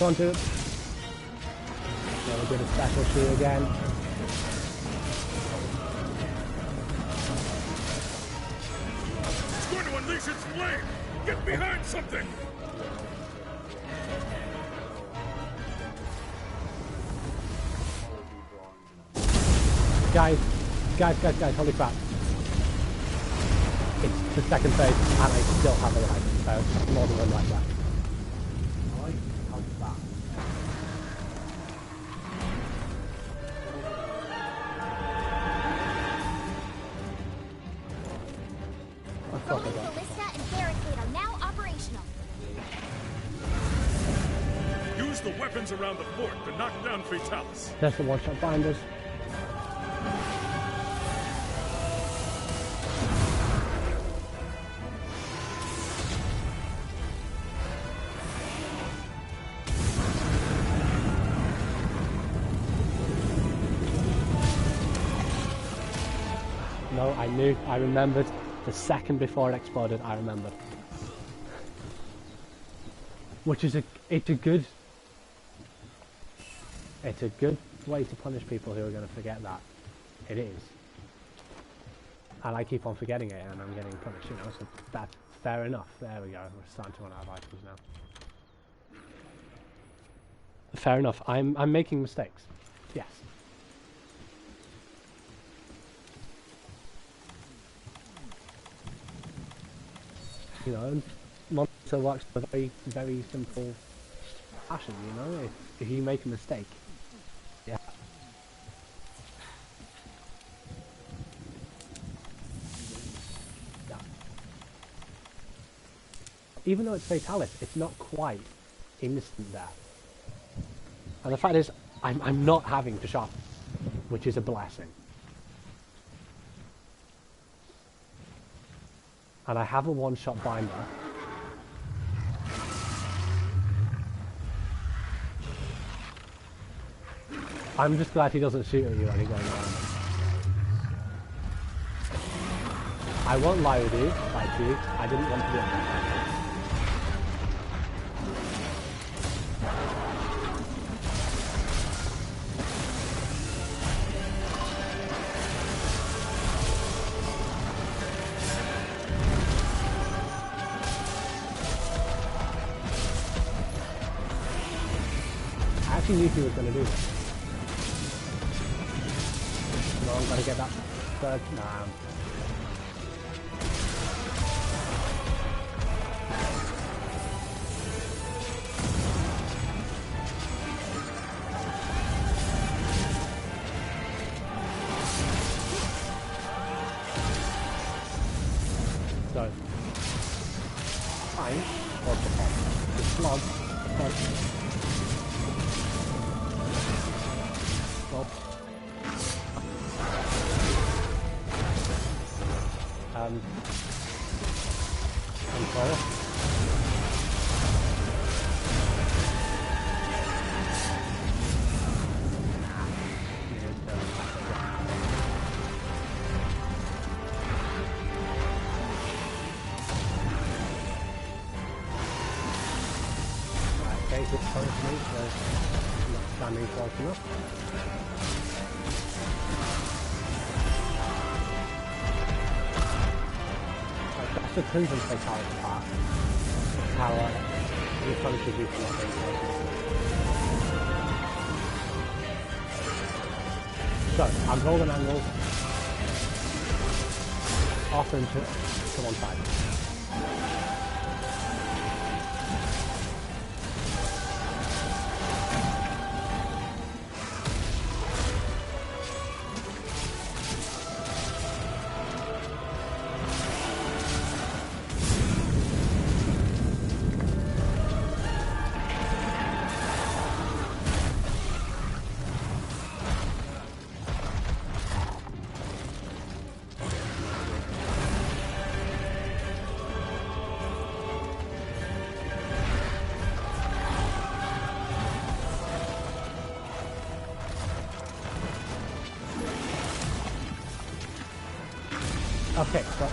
A: Onto it. We'll get a special shoe again.
G: It's going to unleash its flame! Get behind something!
A: Guys, holy crap. It's the second phase and I still have a life. More than one life left.
E: Rolling ballista and barricade are now operational.
G: Use the weapons around the fort to knock down Fatalis.
A: There's the one-shot binders. No, I remembered. The second before it exploded, I remembered. Which is it's a good way to punish people who are going to forget that. It is. And I keep on forgetting it and I'm getting punished, you know, so that's fair enough. There we go, we're starting to run out of items now. Fair enough. I'm making mistakes. Yes. You know, Monster works with a very, very simple fashion, you know? If you make a mistake, yeah. Yeah. Even though it's Fatalis, it's not quite instant death. And the fact is, I'm not having to shop, which is a blessing. And I have a one-shot binder. I'm just glad he doesn't shoot at you when he's going around. I won't lie with you, like you. I didn't want to do it. I actually knew he was going to do this. No, I'm going to get that third. Nah. So, fine. Or the slug. Well, control. Okay, this punch me, so I'm not standing close enough. That's the Crimson Fatality part. How it punishes you for not being close enough. So, I'm rolling angles off and to one side. Okay, so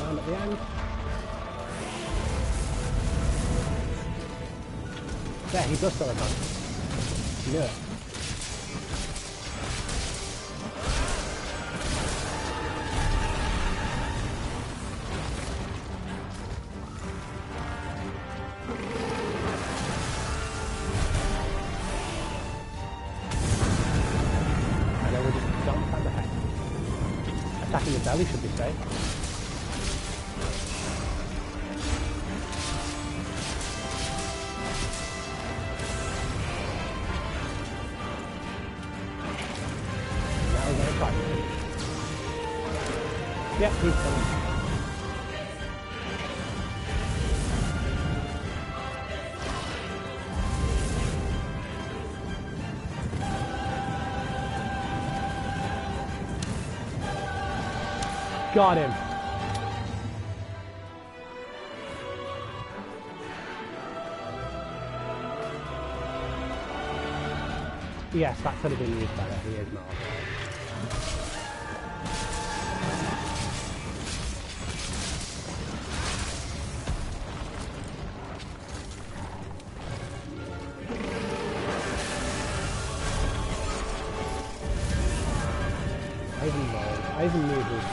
A: around at the end. Yeah, he does still have that. Yeah. And then we just jump and ahead. Attacking the belly should be safe. Yeah, he's coming. Got him. Yes, that could have been used better. He is not. I even knew this.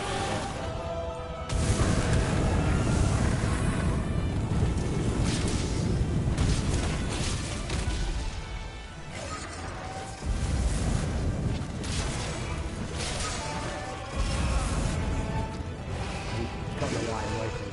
A: Got the wire waiting.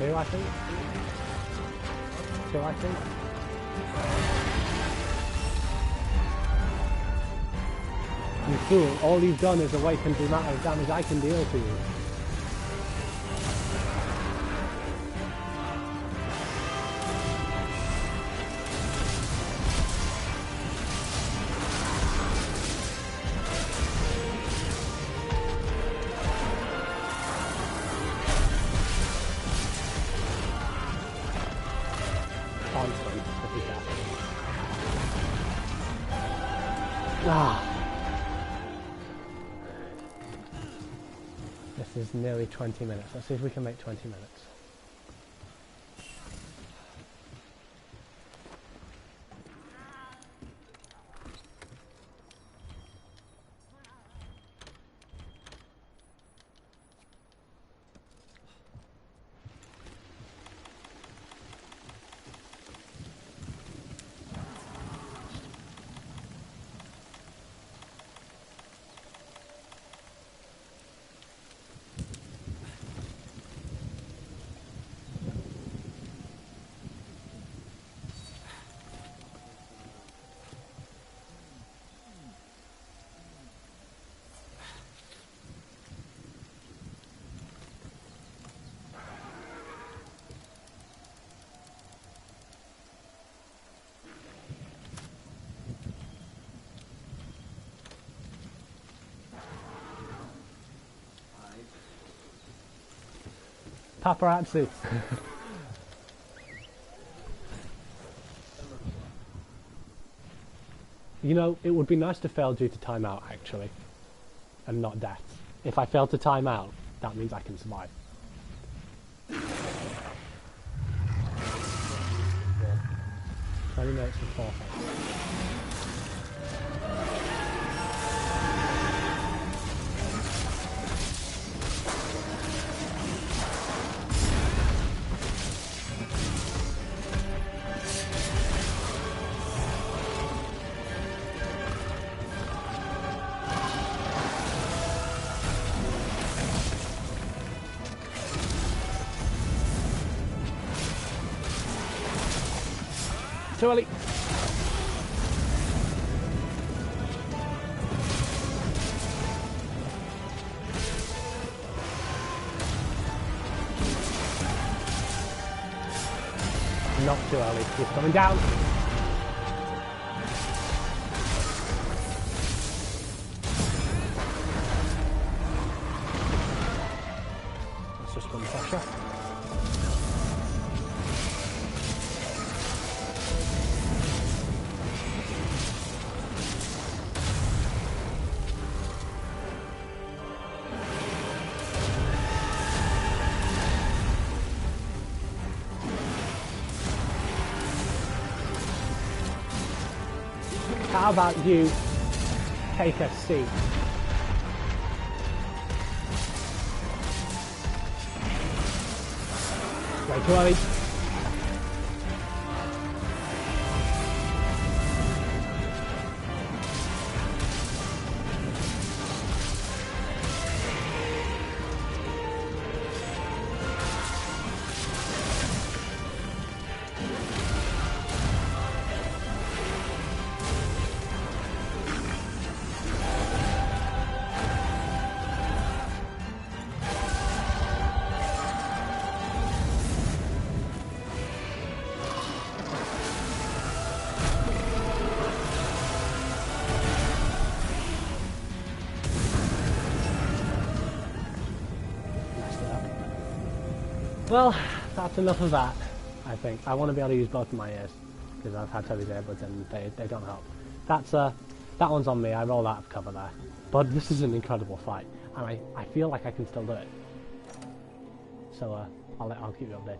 A: Two, I think. Two, I think. You fool, all you've done is awaken the amount of damage I can deal to you. This is nearly 20 minutes. Let's see if we can make 20 minutes. Paparazzi. You know, it would be nice to fail due to timeout, actually, and not death. If I fail to time out, that means I can survive. 20 minutes before fight. Too early. Not too early. He's coming down. Let's just run pressure. How about you take a seat? Way too early. Well, that's enough of that, I think. I want to be able to use both of my ears, because I've had Toby's earbuds and they don't help. That's, that one's on me, I rolled out of cover there. But this is an incredible fight, and I feel like I can still do it. So, I'll keep you updated.